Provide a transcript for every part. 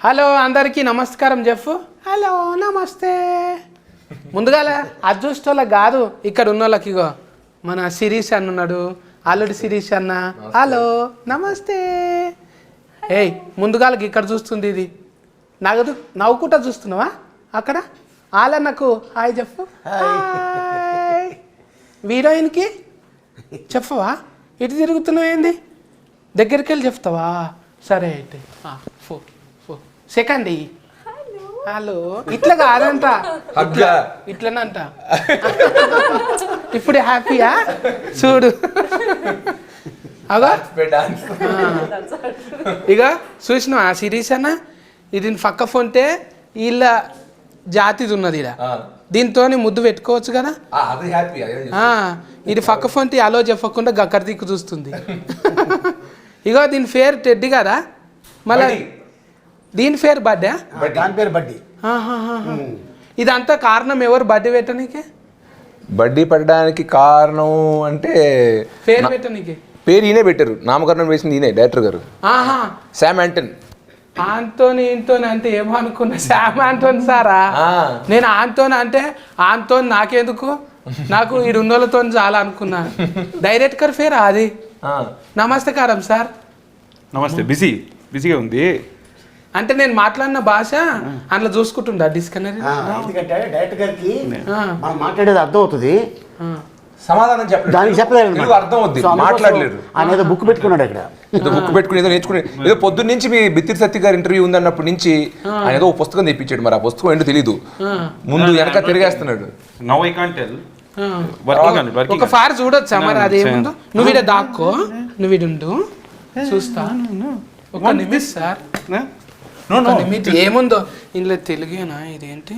Hello అందరికీ నమస్కారం చెప్పు. హలో నమస్తే. ముందుగాల అదృష్టోళ్ళ కాదు, ఇక్కడ ఉన్న వాళ్ళకి ఇగో మన శిరీష్ అన్న ఉన్నాడు, అల్లుడి శిరీష్ అన్న. హలో నమస్తే. ఏయ్ ముందుగాలకి ఇక్కడ చూస్తుంది, ఇది నగదు నవ్వుకుంటా చూస్తున్నావా అక్కడ? ఆలన్నకు హాయ్ చెప్పు. హీరోయిన్కి చెప్పవా? ఇటు తిరుగుతున్నావు ఏంది? దగ్గరికి వెళ్ళి చెప్తావా? సరే అయితే సెకండ్ హలో. ఇట్లా కాదంట, ఇట్లనంట. ఇప్పుడు హ్యాపీయా చూడు. అగా ఇక చూసినావు ఆ సిరీస్ అన్న, ఇది పక్క ఫోన్టే వీళ్ళ జాతిది ఉన్నది ఇక, దీంతో ముద్దు పెట్టుకోవచ్చు కదా. ఇది పక్క ఫోన్ అలో చెప్పకుండా గక్కర దిక్కు చూస్తుంది. ఇగో దీని పేరు టెడ్డి కదా, మళ్ళీ దీని పేరు బర్త్డే, దాని పేరు బడ్డీ. ఇదంతా కారణం ఎవరు బర్త్డే పెట్టనీకే? బడ్డీ పెట్టడానికి కారణం అంటే పేరు పెట్టనీకే పేరు ఈయనే పెట్టారు, నామకరణం వేసింది ఈయనే డైరెక్టర్ గారు. శామ్ యాంటన్. ఆంటోని ఇంటోని అంటే ఏమో అనుకున్నా, శామ్ ఆంటోని సారా. నేను ఆంటోని అంటే ఆంటోని నాకెందుకు, నాకు ఈ రెండోళ్ళతో చాలా అనుకున్నా. డైరెక్టర్ పేరా అది? నమస్కారం సార్. నమస్తే. బిజీగా ఉంది అంటే నేను మాట్లాడిన భాష అందులో చూసుకుంటుండా డిస్కనరీ. ఎందుకంటే డైరెక్టర్ గారికి మనం మాట్లాడేది అర్థం అవుతుంది, సమాధానం దానికి చెప్పలేదు, అర్థం అవుద్ది, మాట్లాడలేరు. ఆయన ఏదో బుక్ పెట్టుకున్నాడు ఇక్కడ, ఏదో బుక్ పెట్టుకుని ఏదో నేర్చుకుని, ఏదో పొద్దున్న నుంచి మీ బిత్తిరి సత్య గారి ఇంటర్వ్యూ ఉందన్నప్పటి నుంచి ఆయన ఏదో పుస్తకం తెప్పించాడు. మరి ఆ పుస్తకం ఏంటో తెలీదు, ముందు వెనక తిరిగేస్తున్నాడు. Now I can't tell. ఒక ఫార్ చూడొచ్చా మరి? అదేముందో నువ్వు ఇడ దాక్కో, నువ్వు ఇడు చూస్తా. ఒక నిమిషం సార్, ఏముందో ఇందులో తెలుగేనా? ఇదేంటి?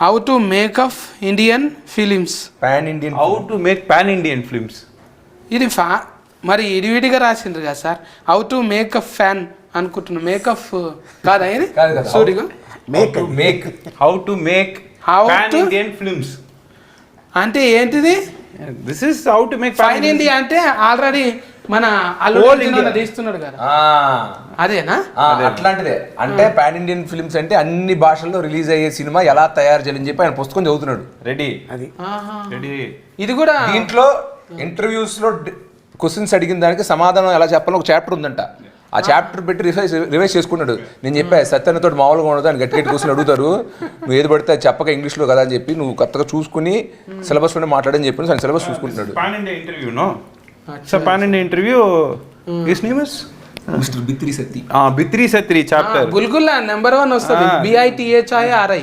How to make of Indian films, pan Indian, how to make pan Indian films. ఇది మరి ఇడివిడిగా రాసిండ్రు కదా sir. How to make of fan అనుకుంటున్నా, మేకప్ కాదా ఇది? సూరిగా how to make pan Indian films అంటే ఏంటిది? This is how to make pan India అంటే ఆల్రెడీ మన అల్లుడు తీస్తున్నాడు కదా, అదేనా? అట్లాంటిదే. అంటే పాన్ ఇండియన్ ఫిల్మ్స్ అంటే అన్ని భాషల్లో రిలీజ్ అయ్యే సినిమా ఎలా తయారు చేయాలని చెప్పి ఆయన పుస్తకం చదువుతున్నాడు. రెడీ. ఇది కూడా దీంట్లో ఇంటర్వ్యూస్ లో క్వశ్చన్స్ అడిగిన దానికి సమాధానం ఎలా చెప్పాలో ఒక చాప్టర్ ఉందంట. ఆ చాప్టర్ పెట్టి రివైజ్ చేసుకున్నాడు. నేను చెప్పా సత్యన్నతో మామూలుగా ఉండదు అని గట్టి కూర్చొని అడుగుతారు, నువ్వు ఏది పడితే చెప్పక ఇంగ్లీష్లో కదా అని చెప్పి నువ్వు కొత్తగా చూసుకుని సిలబస్ లోనే మాట్లాడని చెప్పి ఆయన సిలబస్ చూసుకుంటున్నాడు. Pan India interview no. So pan India interview his name is mister Bithiri Sathi. Bithiri Sathi chapter బుల్గుల్ నెంబర్ 1 వస్తుంది, BITHIRI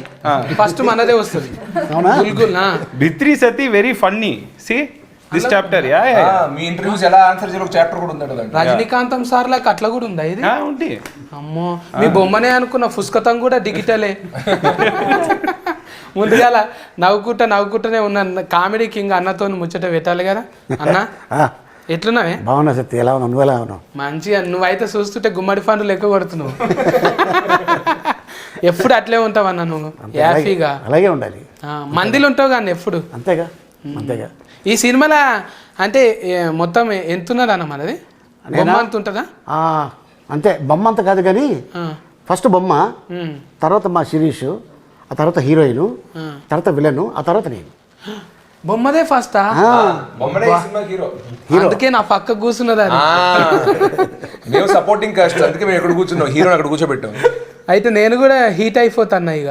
ఫస్ట్ మనదే వస్తుంది. బుల్గుల్ Bithiri Sathi very funny. See this chapter. మీ ఇంటర్వ్యూస్ ఎలా ఆన్సర్ చేయాలి ఒక చాప్టర్ కూడా ఉందంట. రజనీకాంతం సార్ లాగా అట్లా కూడా ఉందా ఇది? ఉంది. అమ్మో మీ బొమ్మనే అనుకున్న, పుస్తకం కూడా డిజిటలే. ముందుగా నవ్వుకుంటూనే ఉన్న కామెడీ కింగ్ అన్నతో ముచ్చట పెట్టాలి కదా. అన్న ఎట్లున్నావే? బాగున్నా సత్య, ఎలా ఉన్నావు? నువ్వు ఎలా ఉన్నావు? మంచిగా. నువ్వైతే చూస్తుంటే గుమ్మడి పండ్లు ఎక్కువ కొడుతున్నావు. ఎప్పుడు అట్లే ఉంటావు అన్న నువ్వు, హ్యాపీగా అలాగే ఉండాలి. మందిలో ఉంటావు కానీ ఎప్పుడు. అంతేగా. ఈ సినిమాలో అంటే మొత్తం ఎంత ఉన్నది అన్న మనది? బొమ్మ అంత ఉంటుందా? అంతే, బొమ్మ అంత కాదు కానీ ఫస్ట్ బొమ్మ, తర్వాత మా శిరీష్, ఆ తర్వాత హీరోయిన్, తర్వాత విలన్, ఆ తర్వాత నేను. బొమ్మదే ఫస్టా? అందుకే నా పక్క కూర్చున్నది. మేము సపోర్టింగ్ కాస్ట్, అందుకే మేము ఎక్కడ కూర్చున్నాం, హీరో అక్కడ కూర్చోబెట్టాం. అయితే నేను కూడా హీట్ అయిపోతాను ఇక.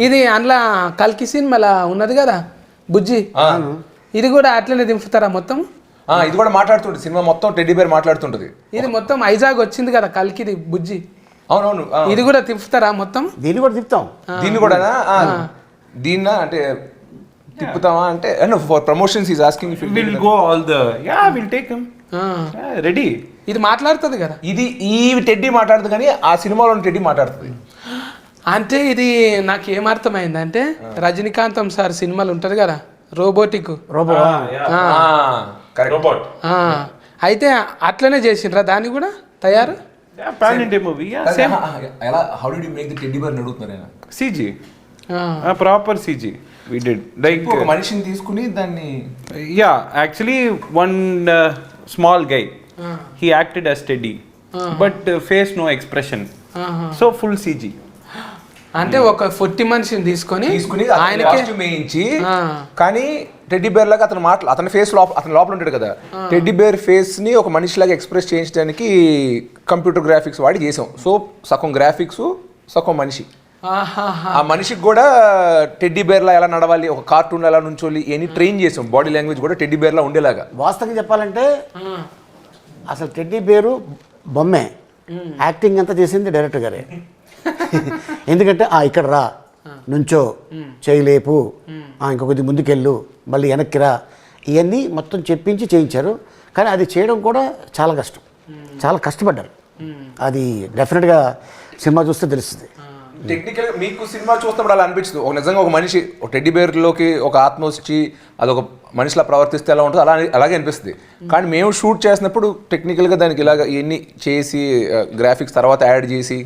ఇది అందులో కల్కి సినిమాలా ఉన్నది కదా బుజ్జి, ఇది కూడా అట్లనే దింపుతారా మొత్తం? ఇది కూడా మాట్లాడుతుంటది సినిమా మొత్తం, టెడ్డీ బేర్ మాట్లాడుతుంటది. ఇది మొత్తం ఐజాగ్ వచ్చింది కదా కల్కిది బుజ్జి. అవునవును. ఇది కూడా తిప్పుతారా మొత్తం? దీన్ని కూడా తిప్పుతాం. దీన్ని కూడా దీన్న అంటే తిప్పుతామా అంటే for promotions is asking if will go all the will take him ready. ఇది మాట్లాడుతుంది కదా, ఇది ఈ టెడ్డీ మాట్లాడుతుంది కానీ ఆ సినిమాలో టెడ్డీ మాట్లాడుతుంది. అంటే ఇది నాకు ఏమర్థమైంది అంటే రజనీకాంతం సార్ సినిమాలు ఉంటది కదా రోబోట్. అయితే అట్లనే చేసిండ్రా దాన్ని కూడా తయారు? Pan India movie. ఎలా how did you make the teddy bear అడుగుతున్నారు ఆయన. CG, proper CG we did. Like ఒక మనిషిని తీసుకుని దాన్ని actually one small guy he acted as Teddy but face no expression. So full CG. అంటే ఒక 40 మనిషిని తీసుకొని ఆయనకి కాస్ట్యూమ్ వేయించి, కానీ టెడ్డీ బేర్ లాగా అతని ఫేస్ అతని లోపల ఉంటాడు కదా, టెడ్డీ బేర్ ఫేస్ ని ఒక మనిషిలాగా ఎక్స్ప్రెస్ చేయించడానికి కంప్యూటర్ గ్రాఫిక్స్ వాడి చేసాం. సో సగం గ్రాఫిక్స్ సగం మనిషి. ఆ మనిషికి కూడా టెడ్డీ బేర్ లా ఎలా నడవాలి, ఒక కార్టూన్ ఎలా నుంచోలి అని ట్రైన్ చేసాం. బాడీ లాంగ్వేజ్ కూడా టెడ్డీ బేర్ లా ఉండేలాగా. వాస్తవంగా చెప్పాలంటే అసలు టెడ్డీ బేరు బొమ్మే, యాక్టింగ్ అంతా చేసింది డైరెక్టర్ గారే. ఎందుకంటే ఇక్కడ రా, నుంచో, చేయలేపు, ఇంకొకటి ముందుకెళ్ళు, మళ్ళీ వెనక్కి రా, ఇవన్నీ మొత్తం చెప్పించి చేయించారు. కానీ అది చేయడం కూడా చాలా కష్టం, చాలా కష్టపడ్డారు. అది డెఫినెట్గా సినిమా చూస్తే తెలుస్తుంది. టెక్నికల్ మీకు సినిమా చూస్తున్నప్పుడు అలా అనిపిస్తుంది, ఒక నిజంగా ఒక మనిషి ఒక టెడ్డీ బేర్లోకి ఒక ఆత్మ వచ్చి అదొక మనిషిలా ప్రవర్తిస్తే ఎలా ఉంటుందో అలాగే అనిపిస్తుంది. కానీ మేము షూట్ చేసినప్పుడు టెక్నికల్గా దానికి ఇలాగ ఇవన్నీ చేసి గ్రాఫిక్స్ తర్వాత యాడ్ చేసి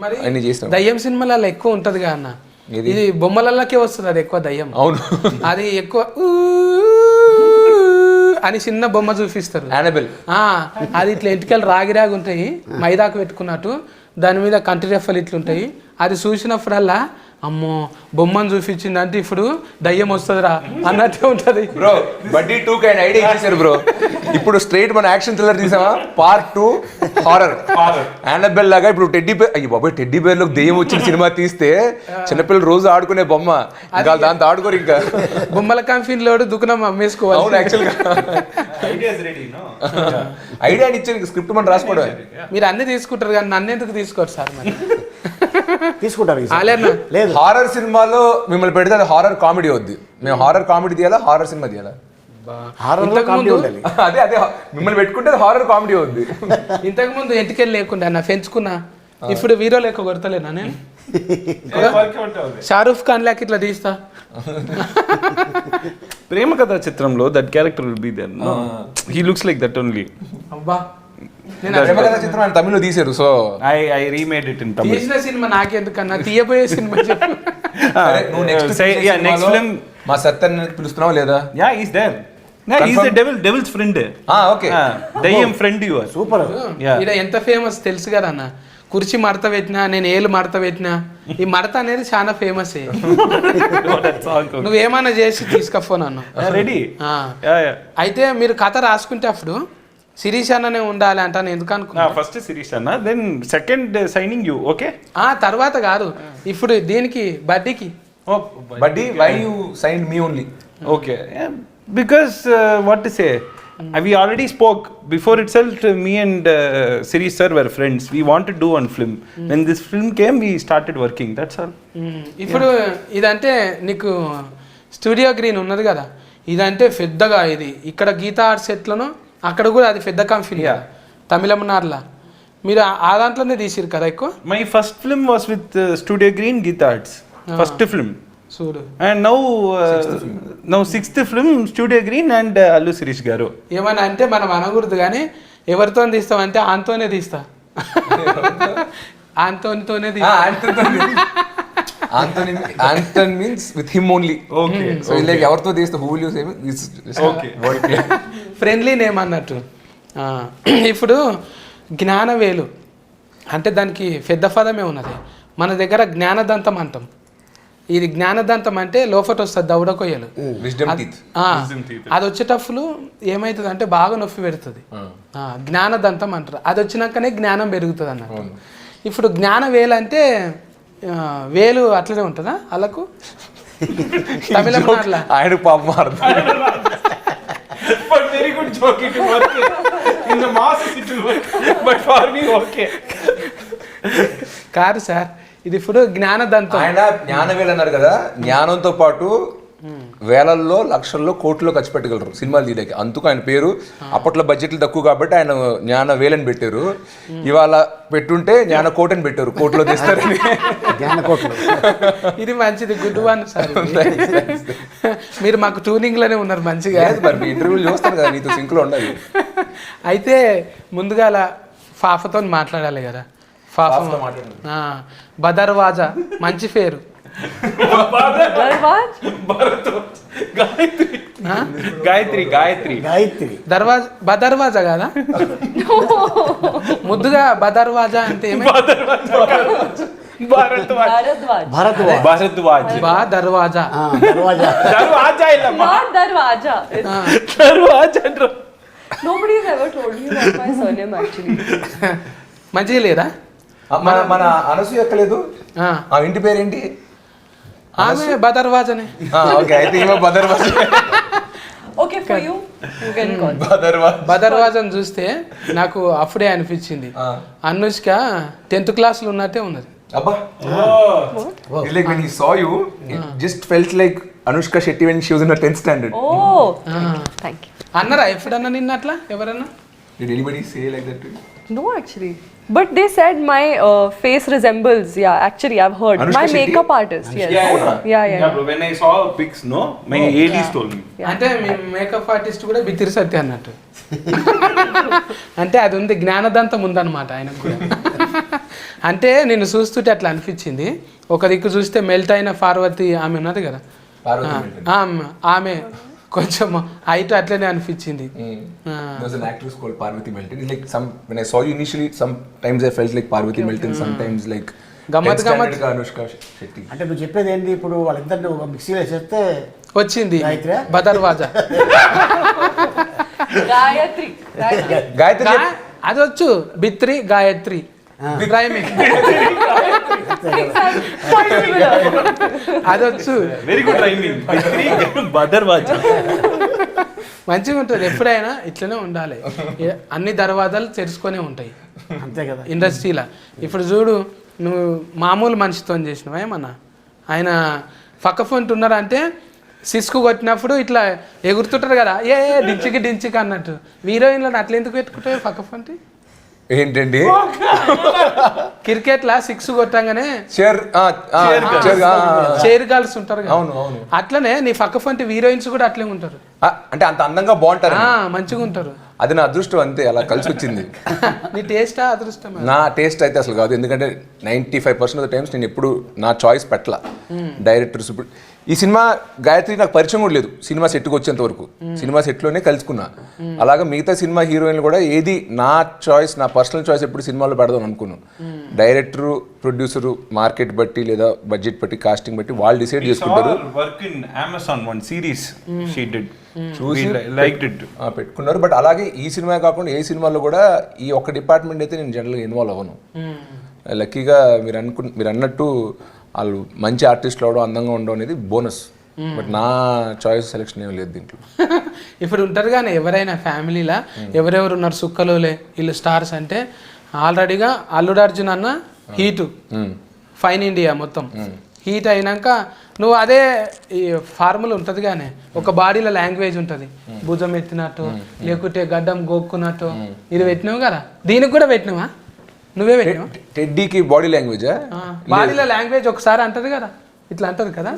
మరి అన్ని చేస్తాం. దయ్యం సినిమాలలో ఎక్కువ ఉంటదిగా అన్న, ఇది బొమ్మలకే వస్తుంది అది ఎక్కువ దయ్యం. అవును, అది ఎక్కువ అని చిన్న బొమ్మ చూపిస్తారు. యానబెల్ అది ఇట్లా ఎంటికలు రాగి ఉంటాయి, మైదాకు పెట్టుకున్నట్టు, దాని మీద కంటి రెఫలు ఇట్లుంటాయి. అది చూసినప్పుడల్లా అమ్మో బొమ్మను చూపించింది అంటే ఇప్పుడు దయ్యం వస్తుందిరా అన్నట్టే ఉంటది. బ్రో బడ్డీ 2 ఆయన ఐడియా ఇచ్చేసారు బ్రో. ఇప్పుడు స్ట్రైట్ మన యాక్షన్ థ్రిల్లర్ తీసామా, పార్ట్ 2 హారర్ యానబెల్ లాగా. ఇప్పుడు టెడ్డీ బేర్, అయ్యి బాబాయ్ టెడ్డీ బేర్ లో దెయ్యం వచ్చిన సినిమా తీస్తే చిన్నపిల్లలు రోజు ఆడుకునే బొమ్మ, ఇంకా దాంతో ఆడుకోరు. ఇంకా బొమ్మల కంపెనీలో దుకాణం అమ్మేసుకోవాలి. అవును, యాక్చువల్ గా ఐడియా ఇచ్చాను, స్క్రిప్ట్ మనం రాసుకోవడం. మీరు అన్ని తీసుకుంటారు కానీ నన్ను ఎందుకు తీసుకోరు సార్? మరి తీసుకుంటారు. లేదు, హారర్ సినిమాలో మిమ్మల్ని పెడితే అది హారర్ కామెడీ అవుద్ది. మేము హారర్ కామెడీ తీయాలా, హారర్ సినిమా తీయాలా? అదే అదే మిమ్మల్ని పెట్టుకుంటే హారర్ కామెడీ అవుద్ది. ఇంతకు ముందు ఎంటికెళ్ళి లేకుండా నా పెంచుకున్నా, ఇప్పుడు వీరో లెక్క కొడతలేనా నేను? షారూఫ్ ఖాన్ లాక్ ఇట్లా తీస్తా. ప్రేమ కథా చిత్రంలో that character will be there. He looks like that only. అబ్బా, చిత్రం ఆయన తమిళ్లో తీశారు. So I remade it in Tamil. తీసిన సినిమా నాకెందుకన్నా, తీయబోయే సినిమా చెప్పు. నువ్వు నెక్స్ట్ ఫిల్మ్ మా సత్యన్ పిలుస్తున్నావా లేదా? Yeah, is there. He's the devil's friend. Okay, దయ్యం ఫ్రెండ్. You are super. ఇక్కడ ఎంత ఫేమస్ తెలుసు కదా అన్న, కుర్చీ మడత పెట్టినా, నేను ఏళ్ళు మడత పెట్టినా, ఈ మడత అనేది చాలా ఫేమస్. నువ్వేమన్నా చేసి తీసుకపో నన్ను. రెడీ. అయితే మీరు కథ రాసుకుంటే అప్పుడు శిరీష్ అన్ననే ఉండాలి అంటాను. ఎందుకు అనుకున్నా? ఫస్ట్ శిరీష్ అన్న, then second signing you. Okay, తర్వాత కాదు, ఇప్పుడు దీనికి బడ్డీకి. Buddy, why you sign me only? Okay, because what to say, we already spoke before itself. Me and Sirish sir were friends. We wanted to do one film. When this film came, we started working. That's all. ఇప్పుడు ఇదంటే నీకు studio green ఉన్నది కదా, ఇదంటే పెద్దగా ఇది ఇక్కడ Gita arts ఎట్లను అక్కడ కూడా అది పెద్ద కంపెనీ తమిళనాడులో. మీరు ఆ దాంట్లోనే తీసిరు కదా ఎక్కువ. My first film was with Studio Green, Geetha Arts. First film. చూడు. And now sixth film, Studio Green and Allu Sirish garu. ఏమన్నా అంటే మనం అనకూడదు కానీ ఎవరితో తీస్తామంటే ఆంతోనే తీస్తా. ఆంతోనితోనే తీస్తా. Anton means with him only. Okay. So like ఎవరితో తీస్తే who will you say? Okay. Friendly name అన్నట్టు. ఇప్పుడు జ్ఞానవేలు అంటే దానికి పెద్ద పదమే ఉన్నది. మన దగ్గర జ్ఞానదంతం అంటాం. ఇది జ్ఞానదంతం అంటే లోపట వస్తుంది దౌడ కొయ్యలు. అది వచ్చేటప్పుడు ఏమవుతుంది అంటే బాగా నొప్పి పెడుతుంది. జ్ఞానదంతం అంటారు. అది వచ్చినాకనే జ్ఞానం పెరుగుతుంది అన్నట్టు. ఇప్పుడు జ్ఞాన వేలు అంటే వేలు అట్లనే ఉంటుందా అలాకు? తమిళనాడులో ఆయన పాపం But very good joke, it will work. In the masses it will work. But for me, okay. కాదు సార్, ఇది ఇప్పుడు జ్ఞానదంతం. ఆయన జ్ఞానవేలు అన్నారు కదా, జ్ఞానంతో పాటు వేలల్లో లక్షల్లో కోట్లలో ఖర్చు పెట్టగలరు సినిమాలు తీయడానికి. అందుకు ఆయన పేరు. అప్పట్లో బడ్జెట్లు తక్కువ కాబట్టి ఆయన జ్ఞాన వేలని పెట్టారు. ఇవాళ పెట్టుంటే జ్ఞాన కోట్ అని పెట్టారు, కోట్లో తీస్తారని. ఇది మంచిది, గుడ్ వన్ సార్. మీరు మాకు ట్యూనింగ్ లోనే ఉన్నారు మంచిగా. మరి మీ ఇంటర్వ్యూలు చూస్తాను కదా, నీతో సింక్ లో ఉండాలి. అయితే ముందుగా ఫాఫతో మాట్లాడాలి కదా. బదర్వాజా మంచి పేరు. Darvaj? Gayatri. బదర్వాజా కాదా? ముద్దుగా బదర్వాజా అంటే Bharadwaj. Bharadwaj. దర్వాజా. దర్వాజా. Not Darwaja. Nobody has ever told me about my surname actually. మంచిగా లేదా? మన అనసూయ ఎక్కలేదు. ఆ. ఆ ఇంటి పేరేంటి? ఆమె బదర్వాజనే. ఓకే, అయితే ఈమె బదర్వాజ్. Okay, for you can call. బదర్వాజను చూస్తే నాకు అప్పుడే అనిపించింది అనుష్క 10th క్లాస్లో ఉన్నట్టే ఉన్నది. అబ్బా, like when he saw you, it just felt like Anushka Shetty when she was in her 10th standard. Oh, thank you. అన్నారా ఎప్పుడన్నా నిన్న అట్లా ఎవరన్నా? Did anybody say like that to you? No, actually. But they said my face resembles, yeah, actually I've heard. Anushka my Shetty? makeup artist, yes. Yeah. Bro, when I saw pics, no, my ADs told me. అంటే మీ makeup artist కూడా బిత్తిరి సత్య అన్నట్టు. అంటే అది ఉంది, జ్ఞానదంతం ఉందన్నమాట ఆయనకు కూడా. అంటే నేను చూస్తుంటే అట్లా అనిపించింది. ఒక దిక్కు చూస్తే మెల్ట్ అయిన పార్వతి ఆమె ఉన్నది కదా, ఆమె కొంచెం హైట్ అట్లనే అనిపించింది. There was an actress called Parvati Melton. It's like when I saw you initially, sometimes I felt like Parvati Melton, sometimes like గమ్మత్ 10th standard ka Anushka Shetty. అంటే నువ్వు చెప్పేది ఏంటి? ఇప్పుడు వాళ్ళిద్దరిని ఒక మిక్సీలో వేసేస్తే వచ్చింది గాయత్రి? బదర్వాజా. Gayatri. గాయత్రి అది వచ్చు, బిత్రి గాయత్రి రైమింగ్ అది వచ్చు. Very good rhyming. Bhadarwaj. మంచిగా ఉంటుంది. ఎప్పుడైనా ఇట్లనే ఉండాలి. అన్ని దర్వాజాలు తెరుచుకొనే ఉంటాయి అంతే కదా ఇండస్ట్రీలో. ఇప్పుడు చూడు, నువ్వు మామూలు మనిషితో చేసినావా ఏమన్నా? ఆయన పక్క ఫోన్ ఉన్నారంటే సిస్కు కొట్టినప్పుడు ఇట్లా ఎగురుతుంటారు కదా, డించికి అన్నట్టు. హీరోయిన్లను అట్లా ఎందుకు పెట్టుకుంటావు పక్క ఫోన్? ఏంటండి? క్రికెట్లా 6 కొట్టంగానే చైర్ గర్ల్స్ ఉంటారు కదా, అవును. అట్లనే నీ పక్క ఫోన్ హీరోయిన్స్ కూడా అట్లే ఉంటారు. అంటే అంత అందంగా బాగుంటారు, మంచిగా ఉంటారు. అది నా అదృష్టం, అంతే, అలా కలిసి వచ్చింది. నీ టేస్టా అదృష్టం? నా టేస్ట్ అయితే అసలు కాదు, ఎందుకంటే 95% ఆఫ్ ద టైమ్స్ నేను ఎప్పుడు నా చాయిస్ పెట్టలా. డైరెక్టర్స్ ఇప్పుడు ఈ సినిమా గాయత్రి నాకు పరిచయం కూడా లేదు సినిమా సెట్కి వచ్చేంత వరకు. సినిమా సెట్లోనే కలుసుకున్నా. అలాగా మిగతా సినిమా హీరోయిన్లు కూడా ఏది నా చాయిస్, నా పర్సనల్ చాయిస్ ఎప్పుడు సినిమాలో పెడదాం అనుకున్నాను. డైరెక్టరు, ప్రొడ్యూసరు మార్కెట్ బట్టి లేదా బడ్జెట్ బట్టి, కాస్టింగ్ బట్టి వాళ్ళు డిసైడ్ చేసుకుంటారు. Work in Amazon, one series she did. చూసి liked it. పెట్టుకున్నారు. బట్ అలాగే ఈ సినిమా కాకుండా ఏ సినిమాలో కూడా ఈ ఒక్క డిపార్ట్మెంట్ అయితే నేను జనరల్గా ఇన్వాల్వ్ అవ్వను. లక్కీగా మీరు అన్నట్టు వాళ్ళు మంచి ఆర్టిస్టులు అవడం, అందంగా ఉండడం అనేది బోనస్. బట్ నా చాయిస్ సెలెక్షన్ ఏం లేదు దీంట్లో. ఇప్పుడు ఉంటారు కానీ ఎవరైనా ఫ్యామిలీలా ఎవరెవరు ఉన్నారు సుక్కలోలే వీళ్ళు స్టార్స్ అంటే, ఆల్రెడీగా అల్లుడు అర్జున్ అన్న హీటు, ఫైన్ ఇండియా మొత్తం హీట్ అయినాక నువ్వు అదే ఈ ఫార్ములా ఉంటుంది కానీ ఒక బాడీలో లాంగ్వేజ్ ఉంటుంది, భుజం ఎత్తినట్టు లేకుంటే గడ్డం గోక్కున్నట్టు ఇది పెట్టినావు కదా, దీనికి కూడా పెట్టినావా? నువ్వే పెట్టినావా? టెడ్డీకి బాడీ లాంగ్వేజ్, బాడీలో లాంగ్వేజ్ ఒకసారి అంటది కదా, ఇట్లా అంటది కదా.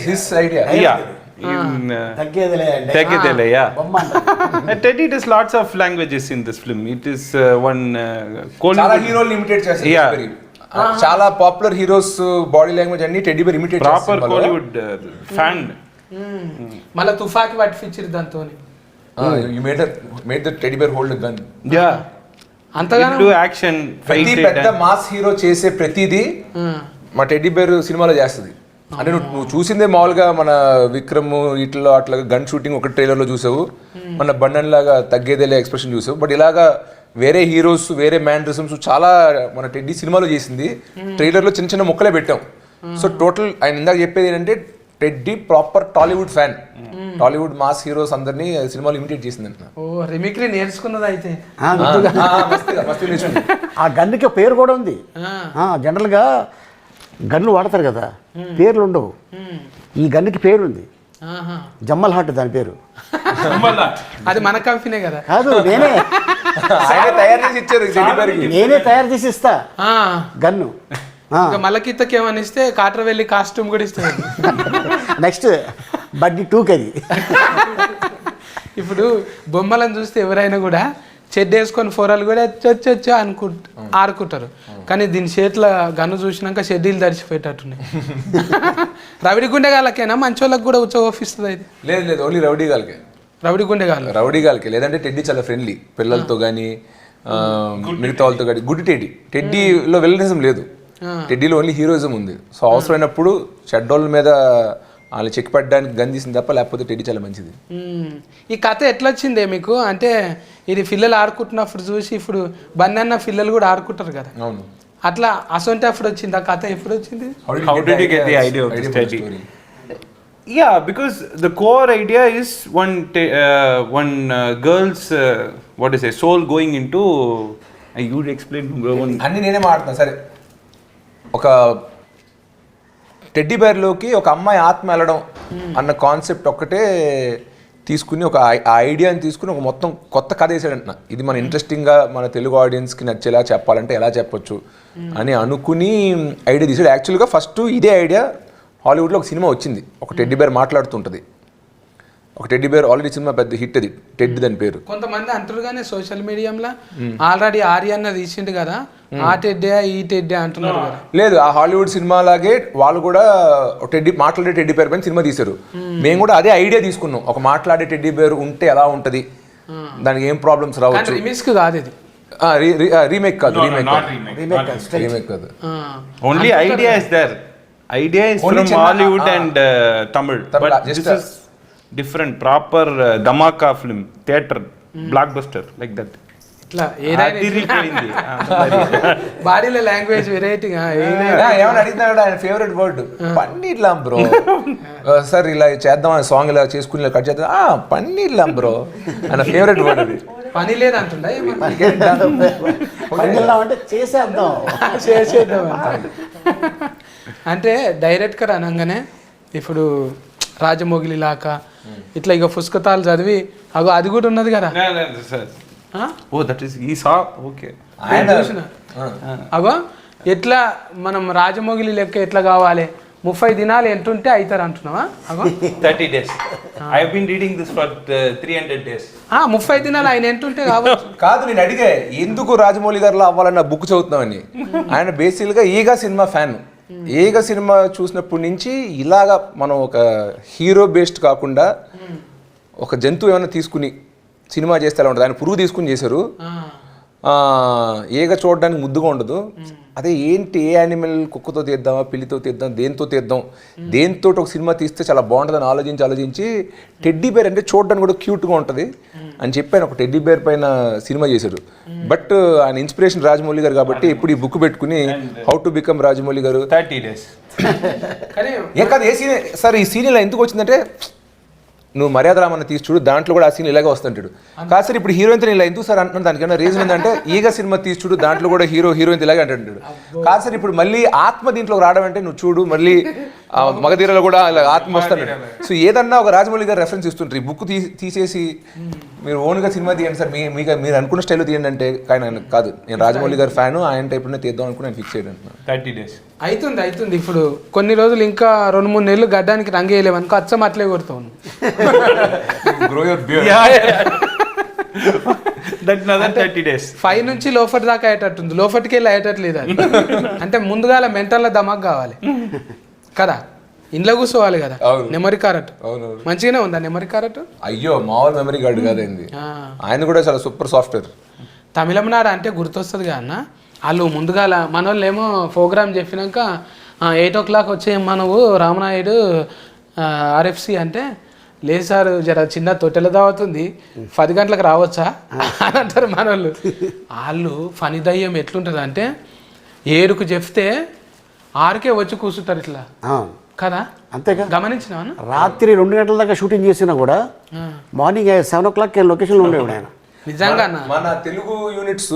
His idea. తగ్గేదేలే, yeah. Teddy does lots of languages in this film. It is one చాలా హీరోలు ఇమిటేట్ చేస్తారు. చాలా పాపులర్ హీరోస్ బాడీ లాంగ్వేజ్ అన్ని టెడ్డీ బేర్ ఇమిటేట్ చేస్తారు. Proper Kollywood fan. మళ్ళీ తుఫాకి పట్టించారు దాంతో. You made the teddy bear hold a gun. Yeah. అంతగానో do action, fight it. పెద్ద మాస్ హీరో చేసే ప్రతిదీ మా టెడ్డీ బేర్ సినిమాలో చేస్తుంది. అంటే నువ్వు చూసిందే మామూలుగా మన విక్రమ్ ఇట్లా అట్లా గన్ షూటింగ్ ఒక ట్రైలర్లో చూసావు, మన బండన్ లాగా తగ్గేదేలే ఎక్స్ప్రెషన్ చూసావు. బట్ ఇలాగా వేరే హీరోస్, వేరే మ్యానరిజమ్స్ చాలా మన టెడ్డీ సినిమాలో చేసింది. ట్రైలర్లో చిన్న చిన్న ముక్కలే పెట్టాం. సో టోటల్ ఆయన ఇందాక చెప్పేది ఏంటంటే teddy proper Tollywood fan. Tollywood mass heroes అందరినీ సినిమాలో ఇమిటేట్ చేసింది అంట. ఓ రిమిక్రీ నేర్చుకున్నది అయితే. ఆ గన్నుకి పేరు కూడా ఉంది. జనరల్గా గన్ను వాడతారు కదా, పేర్లు ఉండవు. ఈ గన్నుకి పేరు ఉంది, జమ్మల్ హాట్ దాని పేరు. అది మన కంపెనీ కదా. కాదు, నేనే తయారు చేసి ఇచ్చారు. నేనే తయారు చేసి ఇస్తా గన్ను. మల్లకిత్తకి ఏమని ఇస్తే కాటర్ వెళ్ళి కాస్ట్యూమ్ కూడా ఇస్తుంది. నెక్స్ట్ బడ్డీ 2కి అది. ఇప్పుడు బొమ్మలను చూస్తే ఎవరైనా కూడా చెడ్డ వేసుకొని ఫోరాలు కూడా చొచ్చు ఆడుకుంటారు. కానీ దీని చేతిలో గన్ను చూసినాక షెడ్యూల్ తడిచిపోయేటట్టున్నాయి. రవిడి గుండెగాళ్ళకేనా మంచోళ్ళకి కూడా ఉచ్చోపిస్తుంది అది? లేదు లేదు, ఓన్లీ రౌడీ గాలకే. రవిడి గుండెగాళ్ళు. రౌడీ గాలకే. లేదంటే టెడ్డీ చాలా ఫ్రెండ్లీ పిల్లలతో కానీ మిగతా వాళ్ళతో కానీ. గుడ్ టెడ్డీలో విలనిజం లేదు, టెడ్డీలో ఓన్లీ హీరోయిజం ఉంది. సో అవసరమైనప్పుడు చెడ్డోళ్ళ మీద వాళ్ళు చెక్ పెట్టడానికి గన్ తీసింది తప్ప, లేకపోతే టెడ్డీ చాలా మంచిది. ఈ కథ ఎట్లా వచ్చిందే మీకు? అంటే ఇది పిల్లలు ఆడుకుంటున్నప్పుడు చూసి ఇప్పుడు బన్నన్న పిల్లలు కూడా ఆడుకుంటారు కదా, అవును. అట్లా అసొంటి అప్పుడు వచ్చింది ఆ కథ. ఎప్పుడు వచ్చింది? How did you get the idea of the study? Yeah, because the core idea is one girl's what is it, soul going into. You would explain. అన్నీ నేనే మాట్లాడుతాను. సరే, ఒక టెడ్డీ బేర్లోకి ఒక అమ్మాయి ఆత్మ వెళ్ళడం అన్న కాన్సెప్ట్ ఒక్కటే తీసుకుని, ఒక ఐడియాని తీసుకుని ఒక మొత్తం కొత్త కథ వేసాడంటున్నా. ఇది మన ఇంట్రెస్టింగ్గా మన తెలుగు ఆడియన్స్కి నచ్చేలా చెప్పాలంటే ఎలా చెప్పొచ్చు అని అనుకుని ఐడియా తీసాడు. యాక్చువల్గా ఫస్ట్ ఇదే ఐడియా హాలీవుడ్లో ఒక సినిమా వచ్చింది, ఒక టెడ్డీ బేర్ మాట్లాడుతుంటుంది. ఒక టెడ్డీ బేర్ ఆల్రెడీ సినిమా పెద్ద హిట్, అది టెడ్ దాని పేరు. కొంతమంది అంటారు కానీ సోషల్ మీడియాలో ఆల్రెడీ ఆర్యన్న తీసిండు కదా, ఆ టెడ్డే ఈ టెడ్డే అంటున్నారు కదా. లేదు, ఆ హాలీవుడ్ సినిమా లాగే వాళ్ళు కూడా మాట్లాడే టెడ్డీ బేర్ పైన సినిమా తీశారు. మేము కూడా అదే ఐడియా తీసుకున్నాం, ఒక మాట్లాడే టెడ్డీ బేర్ ఉంటే ఎలా ఉంటది, దానికి ఏం ప్రాబ్లమ్స్ రావచ్చు. రిమిక్స్ కాదు ఇది, రీమేక్ కాదు, రీమేక్ కాదు. Only idea is there. Idea is Only from Hollywood and Tamil. But this is different, proper dhamaka film, theatre, blockbuster, like that. ఇట్లా ఏదైనా బాడీలో లాంగ్వేజ్ వెరైటీగా ఏమైనా అడిగినాడు ఆయన ఫేవరెట్ వర్డ్ పన్నీర్ లాం బ్రో. సార్ ఇలా చేద్దాం అని సాంగ్ ఇలా చేసుకుని ఇలా కట్ చేద్దాం, పన్నీర్ లాం బ్రో ఆయన ఫేవరెట్ వర్డ్. అది పని లేదంటుండ అంటే చేసేద్దాం చేసేద్దాం అంటే డైరెక్ట్గా అనగానే ఇప్పుడు రాజమౌళి లాక ఇట్లా ఇక పుస్తకాలు చదివి అగో అది కూడా ఉన్నది కదా. Oh, that is he saw. Okay. చూసిన అగో ఎట్లా మనం రాజమౌళి లెక్క ఎట్లా కావాలి, 30 దినాలు ఎంత ఉంటే అవుతారు అంటున్నావా? అగో 30 days. I have been reading this for 300 days. 30 దినాలు ఆయన ఎంత ఉంటే కావచ్చు. కాదు, నేను అడిగే ఎందుకు రాజమౌళి గారిలో అవ్వాలన్న బుక్ చదువుతున్నామని. ఆయన బేసిక్గా ఈగా సినిమా ఫ్యాన్. ఈగ సినిమా చూసినప్పటి నుంచి ఇలాగా మనం ఒక హీరో బేస్డ్ కాకుండా ఒక జంతువు ఏమైనా తీసుకుని సినిమా చేస్తే ఎలా ఉంటుంది. ఆయన పురుగు తీసుకుని చేశారు. ఈగ చూడడానికి ముద్దుగా ఉండదు. అదే ఏంటి, ఏ యానిమల్, కుక్కతో తీద్దామా, పిల్లితో తీద్దాం, దేంతో ఒక సినిమా తీస్తే చాలా బాగుంటుందని ఆలోచించి టెడ్డీ బేర్ అంటే చూడడానికి కూడా క్యూట్గా ఉంటుంది అని చెప్పి ఆయన ఒక టెడ్డీ బేర్ పైన సినిమా చేశారు. బట్ ఆయన ఇన్స్పిరేషన్ రాజమౌళి గారు కాబట్టి ఇప్పుడు ఈ బుక్ పెట్టుకుని హౌ టు బికమ్ రాజమౌళి గారు 30 days. ఏ కాదు, ఏ సీన్ సార్ ఈ సీన్ ఇలా ఎందుకు వచ్చిందంటే, నువ్వు మర్యాద రామన్న తీసి చూడు, దాంట్లో కూడా ఆ సీన్ ఇలాగే వస్తుంటాడు. కాదు సార్ ఇప్పుడు హీరోయిన్తో ఇలా ఎందుకు సార్ అంటున్నాను, దానికైనా రీజన్ ఏంటంటే ఈగ సినిమా తీసి చూడు, దాంట్లో కూడా హీరోయిన్ ఇలాగే అంటుంటాడు. కాదు సార్ ఇప్పుడు మళ్ళీ ఆత్మ దీంట్లో రావడం అంటే నువ్వు చూడు, మళ్ళీ మగధీరలో కూడా ఇలా ఆత్మ వస్తాడు. సో ఏదన్నా ఒక రాజమౌళి గారు రెఫరెన్స్ ఇస్తుంటారు. ఈ బుక్ తీసేసి మీరు ఓన్గా సినిమా తీయండి సార్, మీరు అనుకున్న స్టైల్లో తీయండి అంటే, కానీ ఆయన కాదు, నేను రాజమౌళి గారు ఫ్యాను, ఆయన టైప్లోనే తీద్దాం అనుకుని నేను ఫిక్స్ చేయడం. 30 days అవుతుంది. ఇప్పుడు కొన్ని రోజులు ఇంకా 2-3 నెలలు గడ్డానికి రంగేయలేమనుకో, అచ్చం అట్లే కొడతాను. That's another 30 days. 5 నుంచి లోఫట్ దాకా అయ్యేటట్టుంది, లోఫట్కి వెళ్ళి అయ్యేటట్లేదు అది. అంటే ముందుగా మెంటల్లో దమాక్ కావాలి కదా, ఇంట్లో కూర్చోవాలి కదా. నెమరి కారట్ మంచిగానే ఉందా నెమరి కారట్? అయ్యో మామూలు మెమరీ కార్డు కాదండి, ఆయన కూడా చాలా సూపర్ సాఫ్ట్వేర్. తమిళనాడు అంటే గుర్తొస్తుంది కదా అన్న, వాళ్ళు ముందుగా మన వాళ్ళు ఏమో ప్రోగ్రామ్ చెప్పినాక 8 o'clock వచ్చేయమ్మా నువ్వు రామనాయుడు RFC అంటే, లేదు సార్ జర చిన్న తొట్టెల దావుతుంది 10 గంటలకు రావచ్చా అని అంటారు మన వాళ్ళు. వాళ్ళు ఫని దయ్యం ఎట్లుంటుంది అంటే 7కు చెప్తే 6కే వచ్చి కూర్చుంటారు ఇట్లా కదా. అంతేగా, గమనించినా రాత్రి 2 గంటల దాకా షూటింగ్ చేసినా కూడా మార్నింగ్ 7 o'clock లొకేషన్లో ఉండేవాడు ఆయన. నిజంగా మన తెలుగు యూనిట్స్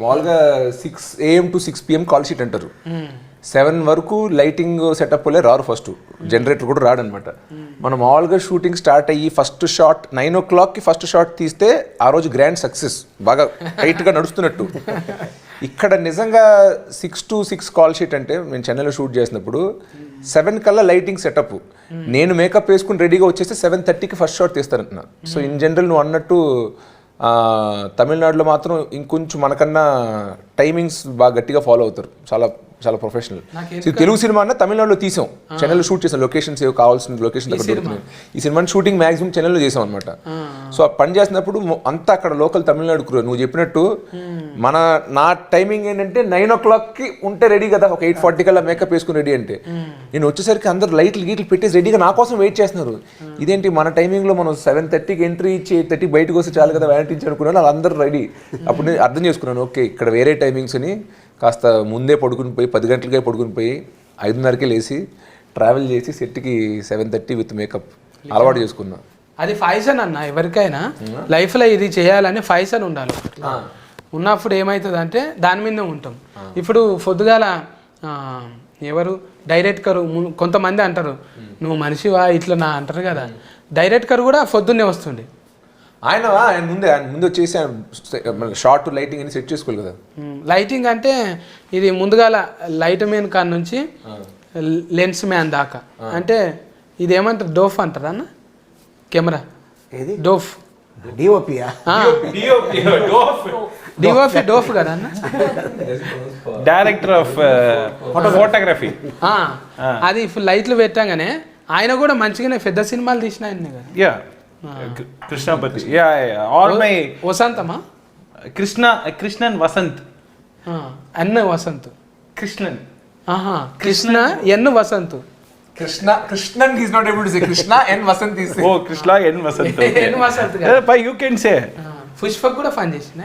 మామూలుగా 6 AM to 6 PM call sheet అంటారు. 7 వరకు లైటింగ్ సెటప్ లే రారు, ఫస్ట్ జనరేటర్ కూడా రాడనమాట. మనం మామూలుగా షూటింగ్ స్టార్ట్ అయ్యి ఫస్ట్ షాట్ 9 o'clockకి ఫస్ట్ షాట్ తీస్తే ఆ రోజు గ్రాండ్ సక్సెస్, బాగా టైట్గా నడుస్తున్నట్టు. ఇక్కడ నిజంగా 6 to 6 కాల్ షీట్ అంటే నేను చెన్నైలో షూట్ చేసినప్పుడు 7 కల్లా లైటింగ్ సెటప్, నేను మేకప్ వేసుకుని రెడీగా వచ్చేస్తే 7:30కి ఫస్ట్ షాట్ తీస్తానంటున్నా. సో ఇన్ జనరల్ నువ్వు అన్నట్టు తమిళనాడులో మాత్రం ఇంకొంచెం మనకన్నా టైమింగ్స్ బాగా గట్టిగా ఫాలో అవుతారు, చాలా చాలా ప్రొఫెషనల్. తెలుగు సినిమా అన్న తమిళనాడులో తీసాం, చెన్నైలో షూట్ చేసాం, లొకేషన్స్ ఏవో కావాల్సిన లొకేషన్ అక్కడ దొరుకుతున్నాయి. ఈ సినిమాని షూటింగ్ మాక్సిమం చెన్నైలో చేసాం అనమాట. సో ఆ పని చేసినప్పుడు అంతా అక్కడ లోకల్ తమిళనాడు క్రూ. నువ్వు చెప్పినట్టు నా టైమింగ్ ఏంటంటే 9 o'clockకి ఉంటే రెడీ కదా, ఒక 8:40 కల్లా మేకప్ వేసుకుని రెడీ అంటే నేను వచ్చేసరికి అందరు లైట్లు గీట్లు పెట్టేసి రెడీగా నా కోసం వెయిట్ చేస్తున్నారు. ఇదేంటి మన టైమింగ్లో మనం 7:30కి ఎంట్రీ ఇచ్చి 8:30 బయటకు వస్తే చాలు కదా వ్యానిటీ ఇచ్చి అనుకున్నాను. వాళ్ళందరూ రెడీ. అప్పుడు నేను అర్థం చేసుకున్నాను, ఓకే ఇక్కడ వేరే టైమింగ్స్ అని. కాస్త ముందే పడుకుని పోయి 10 గంటలకే పడుకుని పోయి 5:30కే లేచి ట్రావెల్ చేసి సెట్కి 7:30 విత్ మేకప్ అలవాటు చేసుకున్నా. అది ఫైజన్ అన్న, ఎవరికైనా లైఫ్లో ఇది చేయాలని ఫైజన్ ఉండాలి. ఉన్నప్పుడు ఏమవుతుంది అంటే దాని మీదనే ఉంటాం. ఇప్పుడు పొద్దుగాల ఎవరు డైరెక్టర్ కొంతమంది అంటారు నువ్వు మనిషివా ఇట్లా నా అంటారు కదా, డైరెక్టర్ కూడా పొద్దున్నే వస్తుండే. ఆయన ముందు వచ్చేసి షార్ట్ లైటింగ్ అని సెట్ చేసుకోవాలి కదా. లైటింగ్ అంటే ఇది ముందుగాల లైట్ మ్యాన్ కాడ నుంచి లెన్స్ మ్యాన్ దాకా, అంటే ఇది ఏమంటారు డోఫ్ అంటారా అన్న కెమెరా? ఏది డోఫ్? డిఓపియా? డిఓపి డోఫ్ కదా అన్న, డైరెక్టర్ ఆఫ్ ఫోటోగ్రఫీ. అది ఇప్పుడు లైట్లు పెట్టాగానే ఆయన కూడా మంచిగానే పెద్ద సినిమాలు తీసిన ఆయన కదా. యా కృష్ణపతి. యా ఆల్ మై వసంతమా? కృష్ణన్ వసంత్. అన్న Vasanth Krishnan. Krishna N Vasanth. Krishnan is not able to say Krishna N Vasanth is. Oh Krishna N Vasanth. N Vasanth కదా. By you can say. Pushpak కూడా పని చేసిన.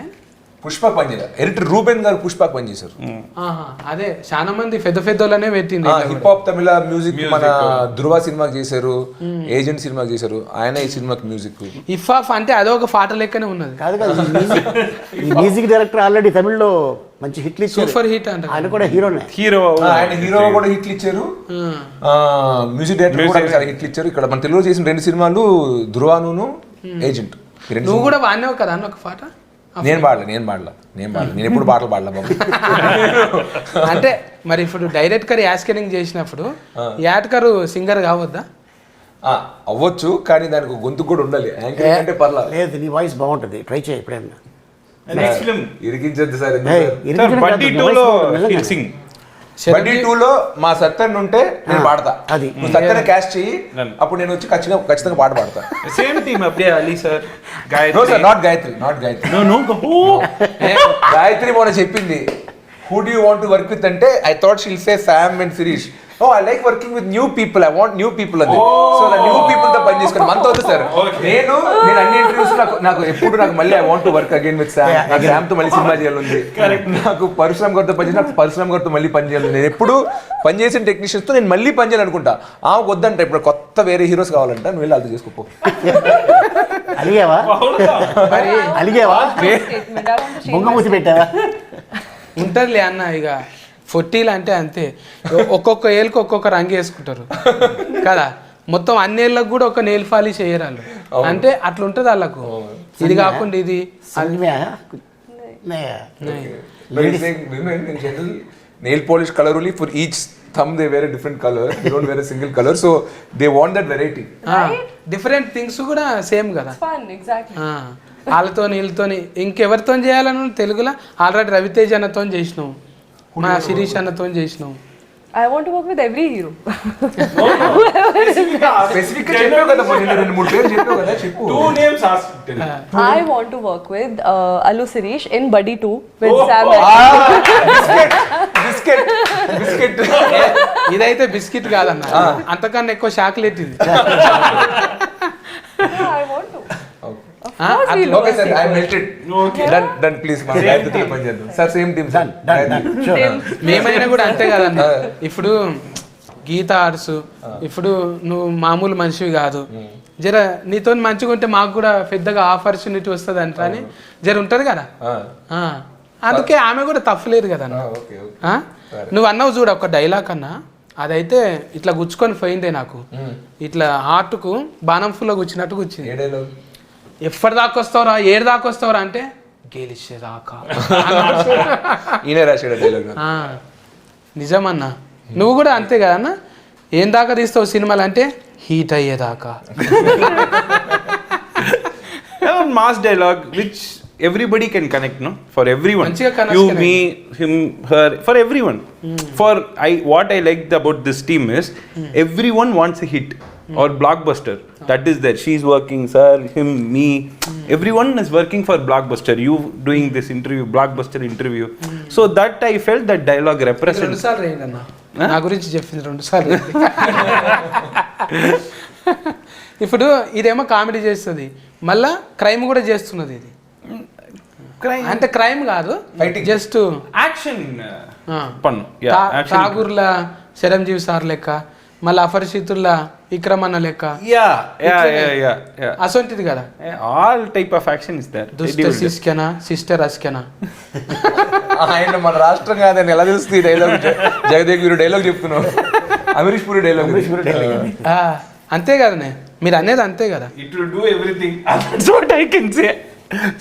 పుష్పక్ పని చేయాలి. ఎడిటర్ రూబెన్ గారు పుష్పక్ పని చేశారు. అదే చాలా మంది పెద్ద పెద్దోళ్ళనే పెట్టింది. హిప్ హాప్ తమిళ మ్యూజిక్ మన ధృవ సినిమాకి చేశారు, ఏజెంట్ సినిమాకి చేశారు, ఆయన ఈ సినిమాకి మ్యూజిక్. హిప్ హాప్ అంటే అదొక పాట లెక్కనే ఉన్నది. కాదు కాదు, ఈ మ్యూజిక్ డైరెక్టర్ ఆల్రెడీ తమిళ్లో మంచి హిట్లు ఇచ్చారు. సూపర్ హిట్ అంటే ఆయన కూడా హీరోనే. ఆయన హీరో కూడా హిట్లు ఇచ్చారు, మ్యూజిక్ డైరెక్టర్ కూడా చాలా హిట్లు ఇచ్చారు. ఇక్కడ మన తెలుగులో చేసిన 2 సినిమాలు ధృవాను ఏజెంట్. నువ్వు కూడా వాడినావు కదా అన్న ఒక పాట? నేను ఎప్పుడు పాటలు పాడలే బాబు. అంటే మరి ఇప్పుడు డైరెక్టర్ యాస్కరింగ్ చేసినప్పుడు యాడ్కరు సింగర్ కావద్దా? అవ్వచ్చు, కానీ దానికి గొంతు కూడా ఉండాలి. యాంకరింగ్ అంటే పర్లేదు. లేదు, నీ వాయిస్ బాగుంటుంది, ట్రై చేయి ఎప్పుడైనా. నెక్స్ట్ ఫిల్మ్ ఇరికించద్దు సార్. బడ్డీ 2లో he'll sing. బడ్డీ 2లో మా సత్యన్ ఉంటే నేను పాడతా. అది నువ్వు సత్యన్ క్యాస్ట్ చెయ్యి, అప్పుడు నేను వచ్చి ఖచ్చితంగా పాట పాడతా. సేమ్ టీమ్ అప్పుడే Ali sir, no sir, not Gayatri. Gayatri మొన్న చెప్పింది who do you want to work with అంటే I thought she'll say Sam and Sirish. I like working with new people, I want new people అని. సో న్యూ పీపుల్ తో పని చేసుకుని మనతో వద్దు సార్. నేను అన్ని ఇంటర్వ్యూస్ నాకు ఎప్పుడు మళ్ళీ I want to work again with Sam. నాకు శామ్ తో మళ్ళీ సినిమా చేయాలి. నాకు పరశురామ్ గారితో పని చేసి నాకు పరశురామ్ గారితో మళ్ళీ పని చేయాలి. నేను ఎప్పుడు పనిచేసిన టెక్నీషియన్స్ తో నేను మళ్ళీ పని చేయాలనుకుంటా. వద్దంట, ఇప్పుడు కొత్త వేరే హీరోస్ కావాలంట, నువ్వు వెళ్ళి అది చేసుకోపో. అలిగావా? బొంగమూసి పెట్టావా? ఉంటదిలే అన్న, ఇక 40 అంటే అంతే. ఒక్కొక్క ఏళ్ళకి ఒక్కొక్క రంగు వేసుకుంటారు కదా. మొత్తం అన్నేళ్ళకు కూడా ఒక నెయిల్ పాలిష్ వేయరు వాళ్ళు. అంటే అట్లా ఉంటుంది వాళ్ళకు. ఇది కాకుండా ఇది nail polish colour only for each thumb they wear a different color, they don't wear a single color, so they want that variety. Different things కూడా సేమ్ కదా. Fun, exactly. వాళ్ళతో వీళ్ళతోని ఇంకెవరితో చేయాలని తెలుగులో ఆల్రెడీ రవితేజ్ అన్నతో చేసినావు, మా శిరీష్ అన్నతో చేసినావు. I want to work with every hero. Specific గా చెప్పావు కదా, నేను 2-3 పేర్లు చెప్పావు కదా, చెప్పు. 2 names asked. I want to work with Allu Sirish in Buddy 2 with Sam. Biscuit ఇదైతే బిస్కెట్ కాదన్న, అంతకన్నా ఎక్కువ చాక్లెట్ ఇది. I want to. Okay sir, I melted. Okay. Done please. మా గాయత్రి పని చేద్దాం. Sir same team sir. మేమైనా కూడా అంతే కదన్న. ఇప్పుడు గీత ఆర్ట్స్, ఇప్పుడు నువ్వు మామూలు మనిషివి కాదు. జర నీతో మంచిగా ఉంటే మాకు కూడా పెద్దగా ఆపర్చునిటీ వస్తుంది అంట అని జర ఉంటుంది కదా. అందుకే ఆమె కూడా తప్పలేదు కదా. నువ్వు అన్నావు చూడ ఒక డైలాగ్ అన్నా, అదైతే ఇట్లా గుచ్చుకొని పోయిందే నాకు. ఇట్లా హార్ట్కు బాణం ఫుల్లో గుచ్చినట్టు గుచ్చింది. ఎప్పటి దాకా వస్తావురా, ఏడు దాకా వస్తావురా అంటే గెలిచేదాకా. ఈయన రాశాడు డైలాగ్. నిజమన్నా, నువ్వు కూడా అంతే కదన్నా. ఏం దాకా తీస్తావు సినిమాలు అంటే హీట్ అయ్యేదాకా. one mass dialogue which everybody can connect, no? For everyone. మంచిగా connect You, connect. me, him, her, for everyone. What I liked about this team is everyone wants a hit or blockbuster. That is there. She's working, sir, him, me. Everyone is working for blockbuster. You doing this interview, blockbuster interview. So that I felt that dialogue represents. 2 సార్లు రేయండి అన్న నా గురించి చెప్పింది 2 సార్లు. ఇప్పుడు ఇదేమో comedy చేస్తుంది, మళ్ళా క్రైమ్ కూడా చేస్తున్నది. ఇది Crime. అంటే క్రైమ్ కాదు, just Action. Pannu. Yeah. Action. ఠాగూర్ల చిరంజీవి సార్ లెక్క, మళ్ళీ అపరిచితుల్లా విక్రమన్న లెక్క, Yeah. అసొంటిది కదా. All type of action is there. దుష్ట శిష్కెనా సిస్టర్ అస్కెనా. ఆయన మన రాష్ట్రం కాదని ఎలా తెలుస్తుంది? డైలాగ్ జగదేవ్ వీరు డైలాగ్ చెప్తున్నావు, అమరీష్ పూరి డైలాగ్. అంతే కదనే, మీరు అనేది అంతే కదా. It will do everything. That's what I can say.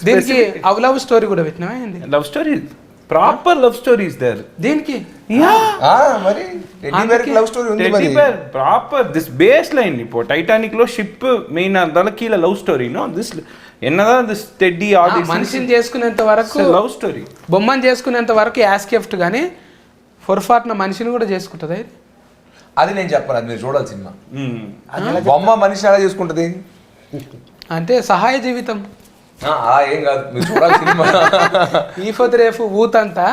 దీనికి లవ్ స్టోరీ కూడా పెట్టినావా ఏంది? Love story. Proper love story is there. దీనికి మరి టెడ్డీ బేర్ లవ్ స్టోరీ ఉంది మరి. Teddy bear, proper. This baseline இப்போ டைటానిక్ లో షిప్ మెయిన్ అదల కీల లవ్ స్టోరీ నో దిస్ ఎన్నదా దిస్ టెడ్డీ ఆల్ దిస్ మనిషిని చేసుకునేంత వరకు లవ్ స్టోరీ, బొమ్మని చేసుకునేంత వరకు యాస్కెఫ్ట్ కానీ పొరపాటున మనిషిని కూడా చేసుకుంటుంది. అది నేను చెప్పను, అది మీరు చూడాలి సినిమా. బొమ్మ మనిషి ఎలా చేసుకుంటది అంటే సహాయ జీవితం. ఏం కాదు, మీరు చూడాలి సినిమా. ఈ పొద్దు రేపు ఊతంతా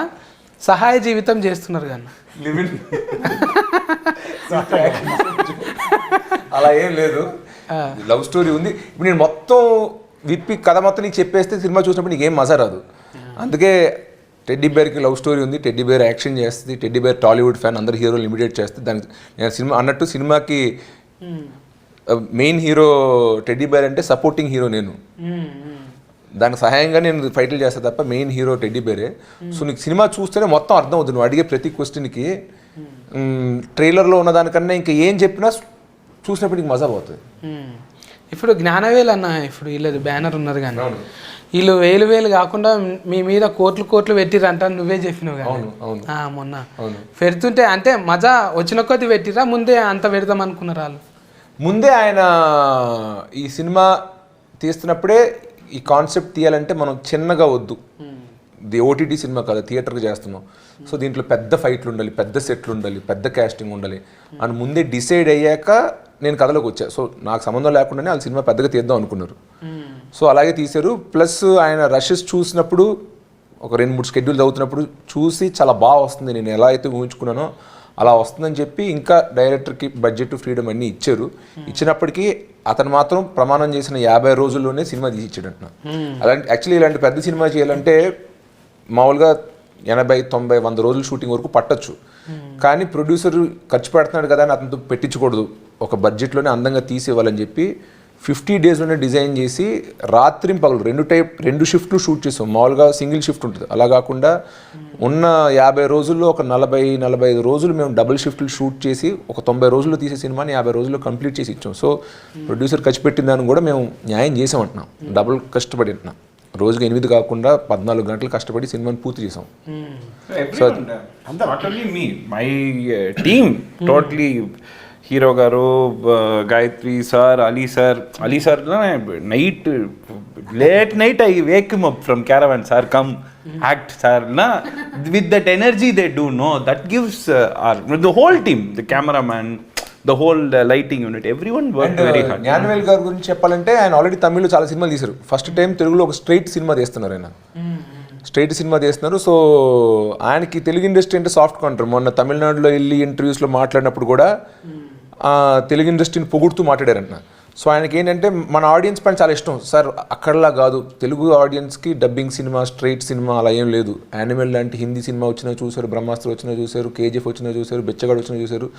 సహాయ జీవితం చేస్తున్నారు కానీ అలా ఏం లేదు, లవ్ స్టోరీ ఉంది. ఇప్పుడు నేను మొత్తం విప్పి కథ మొత్తం నీకు చెప్పేస్తే సినిమా చూసినప్పుడు నీకేం మజా రాదు. అందుకే టెడ్డీ బేర్కి లవ్ స్టోరీ ఉంది, టెడ్డీ బేర్ యాక్షన్ చేస్తుంది, టెడ్డీ బేర్ టాలీవుడ్ ఫ్యాన్, అందరు హీరోలు ఇమిడియేట్ చేస్తుంది. దానికి నేను సినిమా అన్నట్టు సినిమాకి మెయిన్ హీరో టెడ్డీ బేర్ అంటే సపోర్టింగ్ హీరో నేను, దానికి సహాయంగా నేను ఫైట్లు చేస్తా తప్ప మెయిన్ హీరో టెడ్డీ బేరే. సో నీకు సినిమా చూస్తేనే మొత్తం అర్థం అవుతుంది, నువ్వు అడిగే ప్రతి క్వశ్చన్కి. ట్రైలర్లో ఉన్న దానికన్నా ఇంకా ఏం చెప్పినా చూసినప్పుడు నీకు మజా పోతుంది. ఇప్పుడు జ్ఞానవేలు అన్న, ఇప్పుడు వీళ్ళది బ్యానర్ ఉన్నారు కానీ వీళ్ళు 1000 కాకుండా మీ మీద కోట్లు పెట్టిరంట, నువ్వే చెప్పినావు కానీ మొన్న పెడుతుంటే. అంటే మజా వచ్చిన కొద్ది పెట్టిరా, ముందే అంత పెడదాం అనుకున్నారు వాళ్ళు? ముందే ఆయన ఈ సినిమా తీస్తున్నప్పుడే ఈ కాన్సెప్ట్ తీయాలంటే మనం చిన్నగా వద్దు, ఇది ఓటీటీ సినిమా కాదు, థియేటర్కి చేస్తున్నాం. సో దీంట్లో పెద్ద ఫైట్లు ఉండాలి, పెద్ద సెట్లు ఉండాలి, పెద్ద క్యాస్టింగ్ ఉండాలి అని ముందే డిసైడ్ అయ్యాక నేను కథలోకి వచ్చా. సో నాకు సంబంధం లేకుండానే వాళ్ళు సినిమా పెద్దగా తీద్దాం అనుకున్నారు. సో అలాగే తీశారు. ప్లస్ ఆయన రషెస్ చూసినప్పుడు ఒక 2-3 షెడ్యూల్ చదువుతున్నప్పుడు చూసి చాలా బాగా వస్తుంది, నేను ఎలా అయితే ఊహించుకున్నానో అలా వస్తుందని చెప్పి ఇంకా డైరెక్టర్కి బడ్జెట్ ఫ్రీడమ్ అన్నీ ఇచ్చారు. ఇచ్చినప్పటికీ అతను మాత్రం ప్రమాణం చేసిన 50 రోజుల్లోనే సినిమా తీసి ఇచ్చాడంట. అలాంటి యాక్చువల్లీ ఇలాంటి పెద్ద సినిమా చేయాలంటే మామూలుగా 80, 90, 100 రోజులు షూటింగ్ వరకు పట్టచ్చు. కానీ ప్రొడ్యూసర్ ఖర్చు పెడుతున్నాడు కదా అని అతనితో పెట్టించకూడదు, ఒక బడ్జెట్లోనే అందంగా తీసేవాళ్ళని చెప్పి 50 డేస్లోనే డిజైన్ చేసి రాత్రి పగలు 2 షిఫ్ట్లు షూట్ చేసాం. మామూలుగా సింగిల్ షిఫ్ట్ ఉంటుంది, అలా కాకుండా ఉన్న 50 రోజుల్లో ఒక 40-45 రోజులు మేము డబుల్ షిఫ్ట్లు షూట్ చేసి ఒక 90 రోజుల్లో తీసే సినిమాని 50 రోజుల్లో కంప్లీట్ చేసి ఇచ్చాం. సో ప్రొడ్యూసర్ ఖర్చు పెట్టిన దాన్ని కూడా మేము న్యాయం చేసామంటున్నాం, డబుల్ కష్టపడి అంటున్నాం. రోజుకి 8 కాకుండా 14 గంటలు కష్టపడి సినిమాని పూర్తి చేసాం. Not only me, my team totally. Hero గారు, Gayatri sir, Ali sir night late night I wake him up from caravan, sir come act sir నా with that energy they do no that gives the whole team, the cameraman, the whole lighting unit, everyone work very hard. Gnanavel గారి గురించి చెప్పాలంటే ఆయన already తమిళ్లో చాలా సినిమాలు తీశారు. First time తెలుగులో ఒక స్ట్రైట్ సినిమా తీస్తున్నారు, ఆయన స్ట్రైట్ సినిమా తీస్తున్నారు. సో ఆయనకి తెలుగు ఇండస్ట్రీ అంటే సాఫ్ట్ కౌంటర్. మొన్న తమిళనాడులో వెళ్ళి ఇంటర్వ్యూస్లో మాట్లాడినప్పుడు కూడా తెలుగు ఇండస్ట్రీని పొగుడుతూ మాట్లాడారంట. సో ఆయనకి ఏంటంటే మన ఆడియన్స్ పైన చాలా ఇష్టం సార్, అక్కడలా కాదు, తెలుగు ఆడియన్స్కి డబ్బింగ్ సినిమా, స్ట్రైట్ సినిమా అలా ఏం లేదు. యానిమల్ లాంటి హిందీ సినిమా వచ్చినా చూశారు, బ్రహ్మాస్త్ర వచ్చినా చూశారు, కేజీఎఫ్ వచ్చినా చూశారు, బెచ్చగాడు వచ్చినా చూశారు.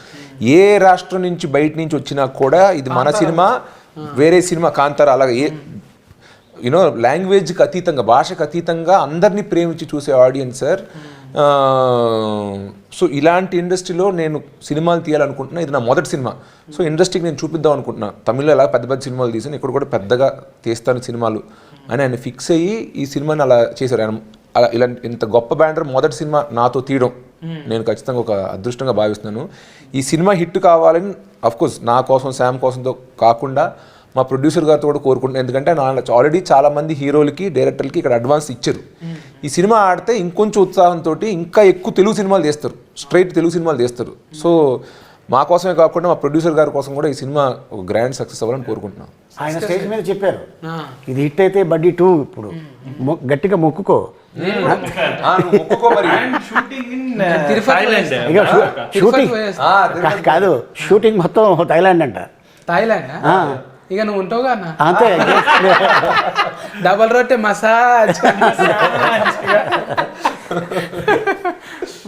ఏ రాష్ట్రం నుంచి బయట నుంచి వచ్చినా కూడా ఇది మన సినిమా, వేరే సినిమా కాంతార అలాగే యూనో లాంగ్వేజ్కి అతీతంగా, భాషకు అతీతంగా అందరినీ ప్రేమించి చూసే ఆడియన్స్ సార్. సో ఇలాంటి ఇండస్ట్రీలో నేను సినిమాలు తీయాలనుకుంటున్నా, ఇది నా మొదటి సినిమా. సో ఇండస్ట్రీకి నేను చూపిద్దాం అనుకుంటున్నా, తమిళ్లో ఎలా పెద్ద పెద్ద సినిమాలు తీసాను, ఇక్కడ కూడా పెద్దగా తీస్తాను సినిమాలు అని ఆయన ఫిక్స్ అయ్యి ఈ సినిమాని అలా చేశారు. ఆయన అలా ఇలాంటి ఇంత గొప్ప బ్యానర్ మొదటి సినిమా నాతో తీయడం నేను ఖచ్చితంగా ఒక అదృష్టంగా భావిస్తున్నాను. ఈ సినిమా హిట్ కావాలని అఫ్కోర్స్ నా కోసం, శామ్ కోసంతో కాకుండా మా ప్రొడ్యూసర్ గారితో కూడా కోరుకుంటున్నాను. ఎందుకంటే ఆల్రెడీ చాలా మంది హీరోలకి డైరెక్టర్లకి ఇక్కడ అడ్వాన్స్ ఇచ్చారు. ఈ సినిమా ఆడితే ఇంకొంచెం ఉత్సాహంతో ఇంకా ఎక్కువ తెలుగు సినిమాలు తీస్తారు, స్ట్రైట్ తెలుగు సినిమాలు తీస్తారు. సో మా కోసమే కాకుండా మా ప్రొడ్యూసర్ గారి కోసం కూడా ఈ సినిమా ఒక గ్రాండ్ సక్సెస్ అవ్వాలని కోరుకుంటున్నాం. ఆయన స్టేజ్ మీద చెప్పారు ఇది హిట్ అయితే బడ్డీ 2 ఇప్పుడు గట్టిగా మొక్కుకో. ఇక షూటింగ్ కాదు, షూటింగ్ మొత్తం థాయిలాండ్ అంట. థాయిలాండ్ ఇక నువ్వు ఉంటావుగా అన్న, అంతే. డబల్ రొట్టె మసాజ్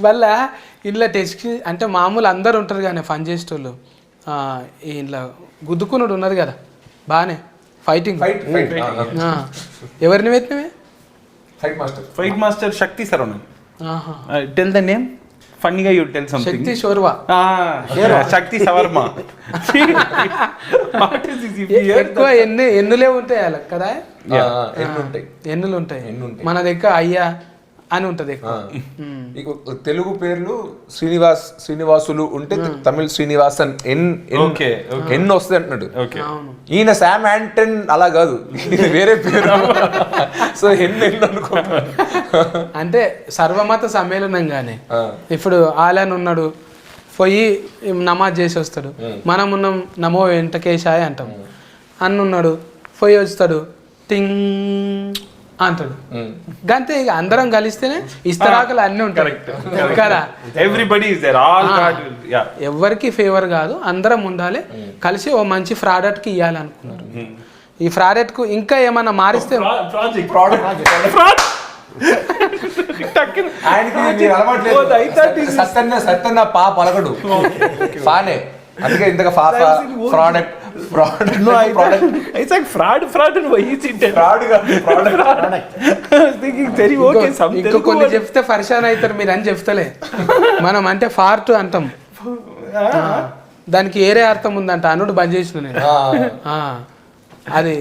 వల్ల ఇంట్లో టెస్ట్ అంటే మామూలు అందరు ఉంటారు కానీ ఫన్ చేసేటోళ్ళు, ఇంట్లో గుద్దుకున్నాడు ఉన్నది కదా బాగానే ఫైటింగ్. ఎవరిని పెట్టినవే? Fight master Shakti Saravanan. Tell the name ఫన్నీగా, యూ టెల్ సంథింగ్. శక్తి షోర్వా, శక్తి సవర్మ. ఎక్కువ ఎన్నులే ఉంటాయి అలా కదా, ఎన్నులు ఉంటాయి. మన దగ్గర అయ్యా అని ఉంటది ఎక్కువ. తెలుగు పేర్లు శ్రీనివాసులు ఉంటే తమిళ శ్రీనివాసన్ ఎన్ వస్తుంది అంటున్నాడు. ఈయన శామ్ యాంటన్ అలా కాదు, వేరే పేరు. సో ఎన్ అనుకో. అంటే సర్వమత సమ్మేళనంగానే ఇప్పుడు ఆలన్ ఉన్నాడు, పోయి నమాజ్ చేసి వస్తాడు. మనం ఉన్నాం నమో వెంకటేశాయ అంటాం. అన్నున్నాడు పోయి వస్తాడు టింగ్ అంటాడు. గంతే, ఇక అందరం కలిస్తేనే ఇస్తరాకులు అన్నీ ఉంటాయి కదా. ఎవరికి ఫేవర్ కాదు, అందరం ఉండాలి కలిసి ఓ మంచి ప్రాడక్ట్కి ఇవ్వాలి అనుకున్నారు. ఈ ప్రాడక్ట్కు ఇంకా ఏమన్నా మారిస్తే సత్తన్న పా పలకడు ఫానే, అందుకే ఇంతగా ప్రోడక్ట్ ఇంకో కొన్ని చెప్తే పరిశాన్ అవుతారు మీరు అని చెప్తలే. మనం అంటే ఫార్ట్ అంటాం, దానికి ఏరే అర్థం ఉందంట. అనుడు బంద్ చేసిన నేను అది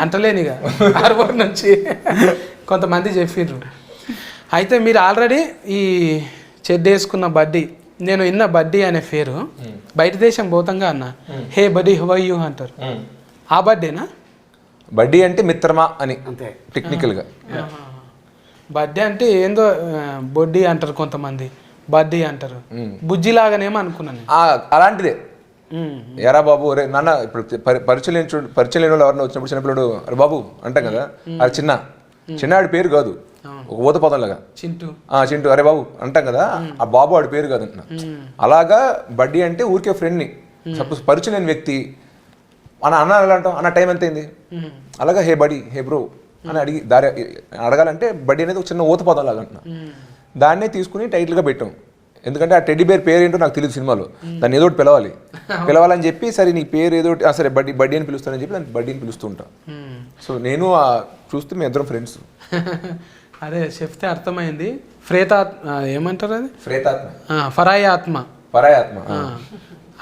అంటలేనిగా హార్బర్ నుంచి కొంతమంది చెప్పిర్రు. అయితే మీరు ఆల్రెడీ ఈ చెడ్డ వేసుకున్న బడ్డీ, నేను విన్న బడ్డీ అనే పేరు బయట దేశం పోతంగా అన్న, హే బడ్డీ హౌ ఆర్ యు అంటారు. ఆ బడ్డేనా? బడ్డీ అంటే మిత్రమా అని టెక్నికల్ గా. బడ్డీ అంటే ఏందో బొడ్డీ అంటారు కొంతమంది, బడ్డీ అంటారు. బుజ్జి లాగానేమో అనుకున్నాను. అలాంటిదే. ఎరా బాబు రే నాన్న, ఇప్పుడు పరిచయం లేని వాళ్ళు ఎవరైనా వచ్చినప్పుడు చిన్నపిల్లడు అరే బాబు అంటాం కదా, అది చిన్నాడి పేరు కాదు, ఒక ఊత పదం లాగా చింటూ అరే బాబు అంటాం కదా, ఆ బాబు వాడి పేరు కాదు అంటున్నా. అలాగా బడ్డీ అంటే ఊరికే ఫ్రెండ్ని, సపోజ్ పరిచయం లేని వ్యక్తి అన్న ఎలా అంటాం, అన్న టైం ఎంత అయింది, అలాగా హే బడీ హే బ్రో అని అడగాలంటే బడ్డీ అనేది ఒక చిన్న ఊత పదం లాగా అంటున్నా. దాన్నే తీసుకుని టైటిల్గా పెట్టాం. ఎందుకంటే ఆ టెడ్డీ బేర్ పేరు ఏంటో నాకు తెలియదు సినిమాలో, దాన్ని ఏదో ఒకటి పిలవాలని చెప్పి సరే నీ పేరు ఏదో సరే బడ్డీ అని పిలుస్తానని చెప్పి దాన్ని బడ్డీ అని పిలుస్తూ ఉంటా. సో నేను చూస్తే మేము ఇద్దరం ఫ్రెండ్స్. అదే చెప్తే అర్థమైంది. ఏమంటారు అది, ఫరాయి ఆత్మ.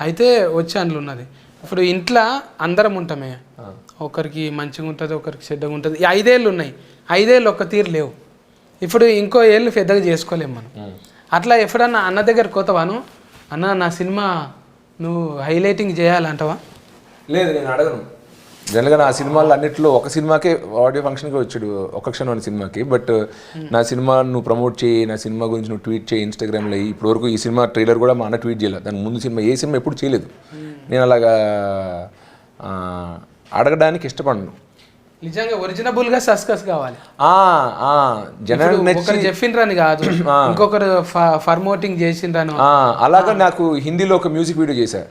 అయితే వచ్చి అందులో ఉన్నది. ఇప్పుడు ఇంట్లో అందరం ఉంటామే, ఒకరికి మంచిగా ఉంటుంది, ఒకరికి చెడ్డగా ఉంటుంది. 5 ఏళ్ళు ఉన్నాయి, 5 ఏళ్ళు ఒక్క తీరు లేవు. ఇప్పుడు ఇంకో ఏళ్ళు పెద్దగా చేసుకోలేము మనం. అట్లా ఎప్పుడన్నా అన్న దగ్గర కోతవాను, అన్న నా సినిమా నువ్వు హైలైటింగ్ చేయాలంటావా? లేదు, నేను అడగను. జనరల్గా నా సినిమాలు అన్నింటిలో ఒక సినిమాకే ఆడియో ఫంక్షన్కి వచ్చాడు, ఒక క్షణం అనే సినిమాకి. బట్ నా సినిమా నువ్వు ప్రమోట్ చేయి, నా సినిమా గురించి నువ్వు ట్వీట్ చేయి ఇన్స్టాగ్రామ్లో. ఇప్పటివరకు ఈ సినిమా ట్రైలర్ కూడా మా అన్న ట్వీట్ చేయలేదు, దాని ముందు సినిమా ఏ సినిమా ఎప్పుడు చేయలేదు. నేను అలాగా అడగడానికి ఇష్టపడను. నిజంగా ఒరిజినబుల్గా సక్సెస్ కావాలి. జనాలు చెప్పిండ్రని కాదు, ఇంకొకరు ఫర్మోటింగ్ చేసిండ్రను. అలాగా నాకు హిందీలో ఒక మ్యూజిక్ వీడియో చేశా.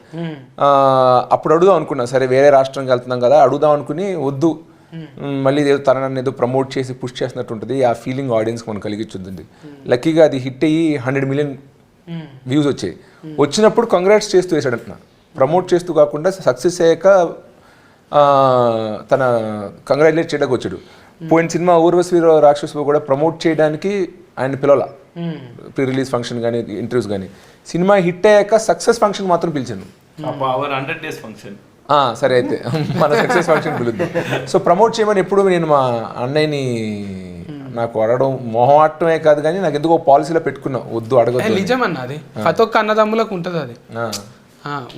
అప్పుడు అడుగుదాం అనుకున్నా, సరే వేరే రాష్ట్రంకి వెళ్తున్నాం కదా అడుగుదాం అనుకుని, వద్దు మళ్ళీ ఏదో తనని ఏదో ప్రమోట్ చేసి పుష్ చేసినట్టు ఉంటుంది, ఆ ఫీలింగ్ ఆడియన్స్కి మనం కలిగించుద్ది. లక్కీగా అది హిట్ అయ్యి 100 మిలియన్ వ్యూస్ వచ్చాయి. వచ్చినప్పుడు కంగ్రాట్స్ చేస్తూ వేసాడు అంటున్నా, ప్రమోట్ చేస్తూ కాకుండా సక్సెస్ అయ్యాక తన కంగ్రాచులేట్ చేయడానికి వచ్చాడు. పోయిన సినిమా ఊర్వశి రాక్షసు కూడా ప్రమోట్ చేయడానికి ఆయన పిలవాల, ప్రీ రిలీజ్ ఫంక్షన్ కానీ ఇంటర్వ్యూస్ కానీ. సినిమా హిట్ అయ్యాక సక్సెస్ ఫంక్షన్ మాత్రం పిలిచాను. సరే అయితే మన సక్సెస్ ఫంక్షన్ పిలుద్దాం. సో ప్రమోట్ చేయమని ఎప్పుడు నేను మా అన్నయ్యని నాకు అడగడం మొహమాటమే కాదు కానీ నాకు ఎందుకో పాలసీలో పెట్టుకున్నా, వద్దు అడగదు. నిజమన్నా, అది ప్రతి ఒక్క అన్నదమ్ములకు ఉంటుంది, అది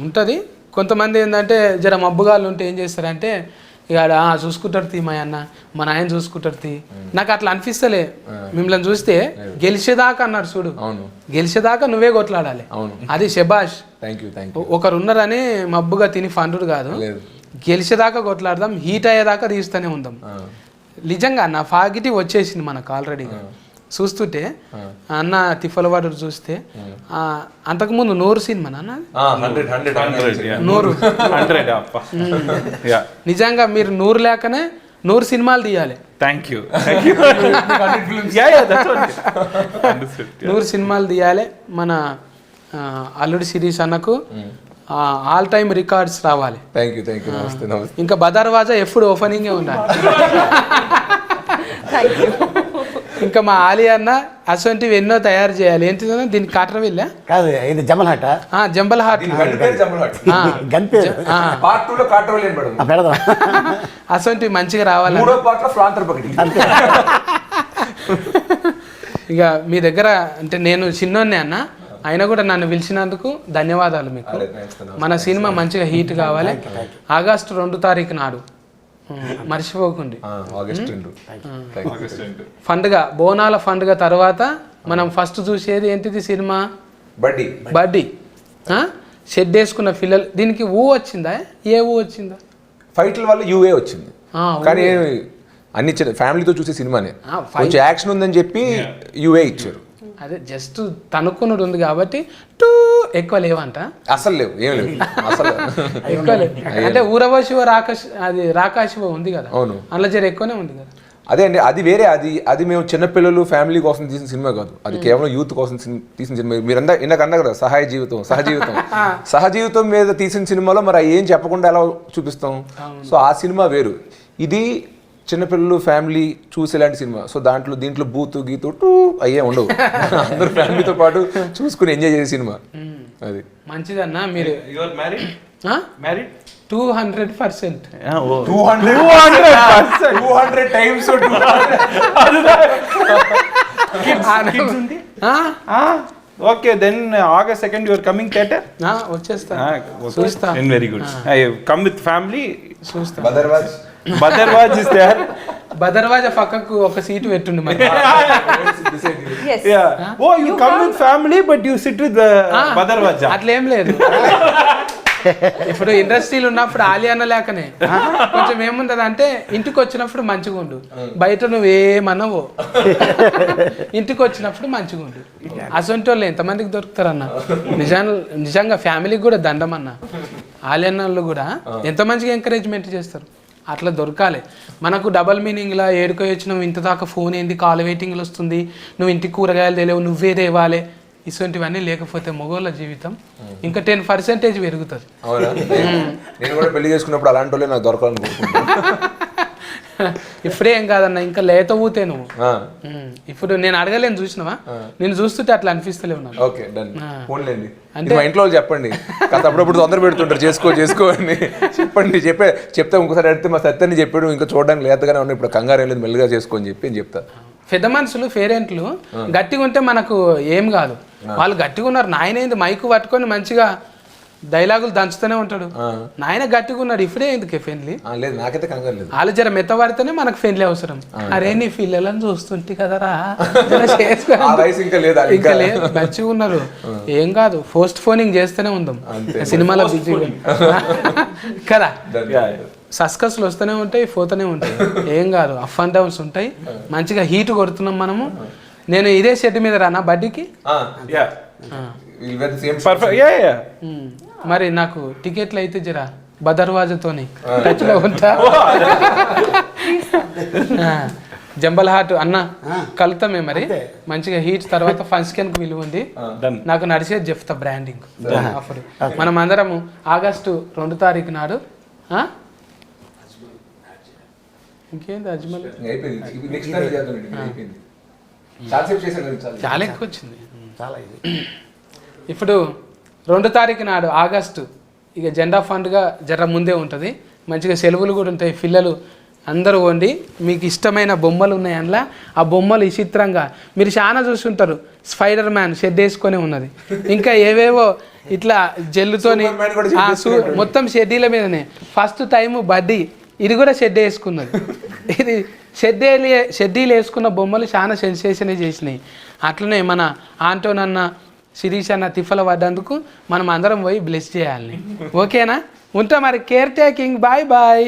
ఉంటుంది. కొంతమంది ఏంటంటే జర మబ్బుగాళ్ళు ఉంటే ఏం చేస్తారంటే ఇక చూసుకుంటారు తీ మా అన్న మా నాయన చూసుకుంటారు తీ నాకు అట్లా అనిపిస్తలే మిమ్మల్ని చూస్తే గెలిచేదాకా అన్నారు చూడు గెలిచేదాకా నువ్వే కొట్లాడాలి అది శబాష్ ఒకరు ఉన్నారని మబ్బుగా తిని ఫండుడు కాదు గెలిచేదాకా కొట్లాడదాం హీట్ అయ్యేదాకా తీస్తూనే ఉందాం నిజంగా నా పాజిటివ్ వచ్చేసింది మనకు ఆల్రెడీగా చూస్తుంటే అన్న తిఫలవాడు చూస్తే అంతకుముందు 100 సినిమా నాన్న 100 నిజంగా మీరు 100 లేకనే 100 సినిమాలు తీయాలి. థ్యాంక్ యూ 100 సినిమాలు తీయాలి. మన అల్లుడి సిరీస్ అన్నకు ఆల్ టైమ్ రికార్డ్స్ రావాలి. ఇంకా బదర్వాజా ఎప్పుడు ఓపెనింగే ఉండాలి. ఇంకా మా ఆలి అన్న అసొంటివి ఎన్నో తయారు చేయాలి. ఏంటిదన్నా దీనికి కాటర్ వెళ్ళా కాదు ఇది జంబల్ హాట్ జంబల్ హాట్ గన్ పేరు అసొంటివి మంచిగా రావాలి. ఇక మీ దగ్గర అంటే నేను చిన్నోన్నే అన్న అయినా కూడా నన్ను పిలిచినందుకు ధన్యవాదాలు మీకు. మన సినిమా మంచిగా హీట్ కావాలి. ఆగస్టు 2 తారీఖు నాడు మర్చిపోకండి. పండుగ బోనాల పండుగ తర్వాత మనం ఫస్ట్ చూసేది ఏంటిది సినిమా బడ్డీ. షెడ్ వేసుకున్న పిల్లలు దీనికి వచ్చిందా ఏ వచ్చిందా ఫైట్ల వల్ల యూఏ వచ్చింది కానీ అన్ని ఫ్యామిలీతో చూసే సినిమానే కొంచెం యాక్షన్ ఉందని చెప్పి యూఏ ఇచ్చారు. అదే జస్ట్ తనుక్కున్నది ఉంది కాబట్టి ఎక్కువ లేవంట అసలు లేవు ఏం లేవు అసలు ఎక్కువ లేవు అంటే ఊరవశివ రాకాశివ ఉంది కదా అందులో జర ఎక్కువనే ఉంది కదా. అదే అండి అది వేరే అది మేము చిన్నపిల్లలు ఫ్యామిలీ కోసం తీసిన సినిమా కాదు అది కేవలం యూత్ కోసం తీసిన సినిమా. మీరంతా ఇందాక అన్నారు కదా సహజీవితం మీద తీసిన సినిమాలో మరి ఏం చెప్పకుండా ఎలా చూపిస్తాం. సో ఆ సినిమా వేరు ఇది చిన్నపిల్లలు ఫ్యామిలీ చూసి ఇలాంటి సినిమా. సో దీంట్లో బూతు గీతు అయ్యే ఉండవు అందరూ ఫ్యామిలీతో పాటు చూసుకుని ఎంజాయ్ చేసే సినిమా అది మంచిదన్నా. మీరు 200% 200 times okay then August 2nd you are coming theater వచ్చేస్తా చూస్తా very good I come with family చూస్తా. బదర్వాజ్ ఇస్ దేర్ బదర్వాజ పక్కకు ఒక సీటు పెట్టుండి మరి. Oh you come with family but you sit with బదర్వాజ్ అట్లేం లేదు. ఇప్పుడు ఇండస్ట్రీలు ఉన్నప్పుడు ఆలియాన లేకనే కొంచెం ఏముంటది అంటే ఇంటికి వచ్చినప్పుడు మంచిగా ఉండు బయట నువ్వేమన్నావో ఇంటికి వచ్చినప్పుడు మంచిగా ఉండు. అసొంటి వాళ్ళు ఎంతమందికి దొరుకుతారన్న నిజంగా ఫ్యామిలీకి కూడా దండం అన్న. ఆలియన్నలు కూడా ఎంత మంచిగా ఎంకరేజ్మెంట్ చేస్తారు అట్లా దొరకాలి. మనకు డబల్ మీనింగ్లా ఏడుకో వచ్చినావు ఇంత దాకా ఫోన్ ఏంది కాల్ వెయిటింగ్లు వస్తుంది నువ్వు ఇంటికి కూరగాయలు తెలియవు నువ్వే తేవాలి ఇటువంటివన్నీ లేకపోతే మగవాళ్ళ జీవితం ఇంకా 10% పెరుగుతుంది. నేను కూడా పెళ్లి చేసుకున్నప్పుడు అలాంటి వాళ్ళే నాకు దొరకాలనుకుంటున్నాను. ఇప్పుడేం కాదన్న ఇంకా లేత ఊతే నువ్వు ఇప్పుడు నేను అడగలేను చూసినావా నేను చూస్తుంటే అట్లా అనిపిస్తలేవు నాకు. ఓకే డన్ ఫోన్లేండి అంటే మా ఇంట్లో చెప్పండి కాస్త అప్పుడప్పుడు తొందర పెడుతుంటారు చేసుకో అని చెప్పండి చెప్తే ఇంకోసారి అడిగితే మా సత్యాన్ని చెప్పాడు ఇంకా చూడడానికి లేతగానే ఉన్నాయి ఇప్పుడు కంగారు లేదు మెల్లిగా చేసుకోని చెప్పి అని చెప్తా. పెద్ద మనుషులు పేరెంట్లు గట్టిగా ఉంటే మనకు ఏం కాదు వాళ్ళు గట్టిగా ఉన్నారు. నాయన మైకు పట్టుకొని మంచిగా డైలాగులు దంచుతూనే ఉంటాడు నాయన గట్టిగా ఉన్నాడు ఇప్పుడే ఎందుకు ఫ్రెండ్లీ లేదు నాకైతే కంగారు లేదు. వాళ్ళు జర మెత్తబడితేనే మనకు ఫ్రెండ్లీ అవసరం. అరే నీ పిల్లలను చూస్తుంటే కదరా ఇంకా లేదు మంచిగా ఉన్నారు ఏం కాదు పోస్ట్ ఫోనింగ్ చేస్తూనే ఉందాం సినిమాలో బిజీగా కదా సస్కస్లు వస్తూనే ఉంటాయి పోతూనే ఉంటాయి ఏం కాదు అప్ అండ్ డౌన్స్ ఉంటాయి మంచిగా హీట్ కొడుతున్నాం మనము. నేను ఇదే షెడ్ మీద రానా బడ్డీకి మరి నాకు టికెట్లు అయితే జరా బదర్వాజతోని టచ్లో ఉంటా. జంబల్ హాట్ అన్న కలుతామే మరి మంచిగా హీట్ తర్వాత ఫంక్షన్కి విలువ ఉంది నాకు నడిచేది చెప్తా బ్రాండింగ్ అప్పుడు మనం అందరము ఆగస్టు 2 తారీఖు నాడు ఇంకేంది అజ్మల్ చాలా ఎక్కువ వచ్చింది చాలా. ఇప్పుడు 2 తారీఖు నాడు ఆగస్టు ఇక జెండా ఫండ్గా జర ముందే ఉంటుంది మంచిగా సెలవులు కూడా ఉంటాయి పిల్లలు అందరూ వండి మీకు ఇష్టమైన బొమ్మలు ఉన్నాయి అందులో ఆ బొమ్మలు విచిత్రంగా మీరు చాలా చూస్తుంటారు. స్పైడర్ మ్యాన్ షెడ్ వేసుకొని ఉన్నది, ఇంకా ఏవేవో ఇట్లా జెల్లుతోని Superman కూడా షెడ్ వేసుకున్నాడు. మొత్తం షెడ్డీల మీదనే. ఫస్ట్ టైము బడ్డీ ఇది కూడా షెడ్ వేసుకున్నది. ఇది షెడ్డీలు వేసుకున్న బొమ్మలు చాలా సెన్సేషన్ చేసినాయి. అట్లనే మన ఆంటోన్ అన్న శిరీష్ అన్న తిఫల పడ్డందుకు మనం అందరం పోయి బ్లెస్ చేయాలి. ఓకేనా? ఉంటా మరి. Care taking. Bye bye.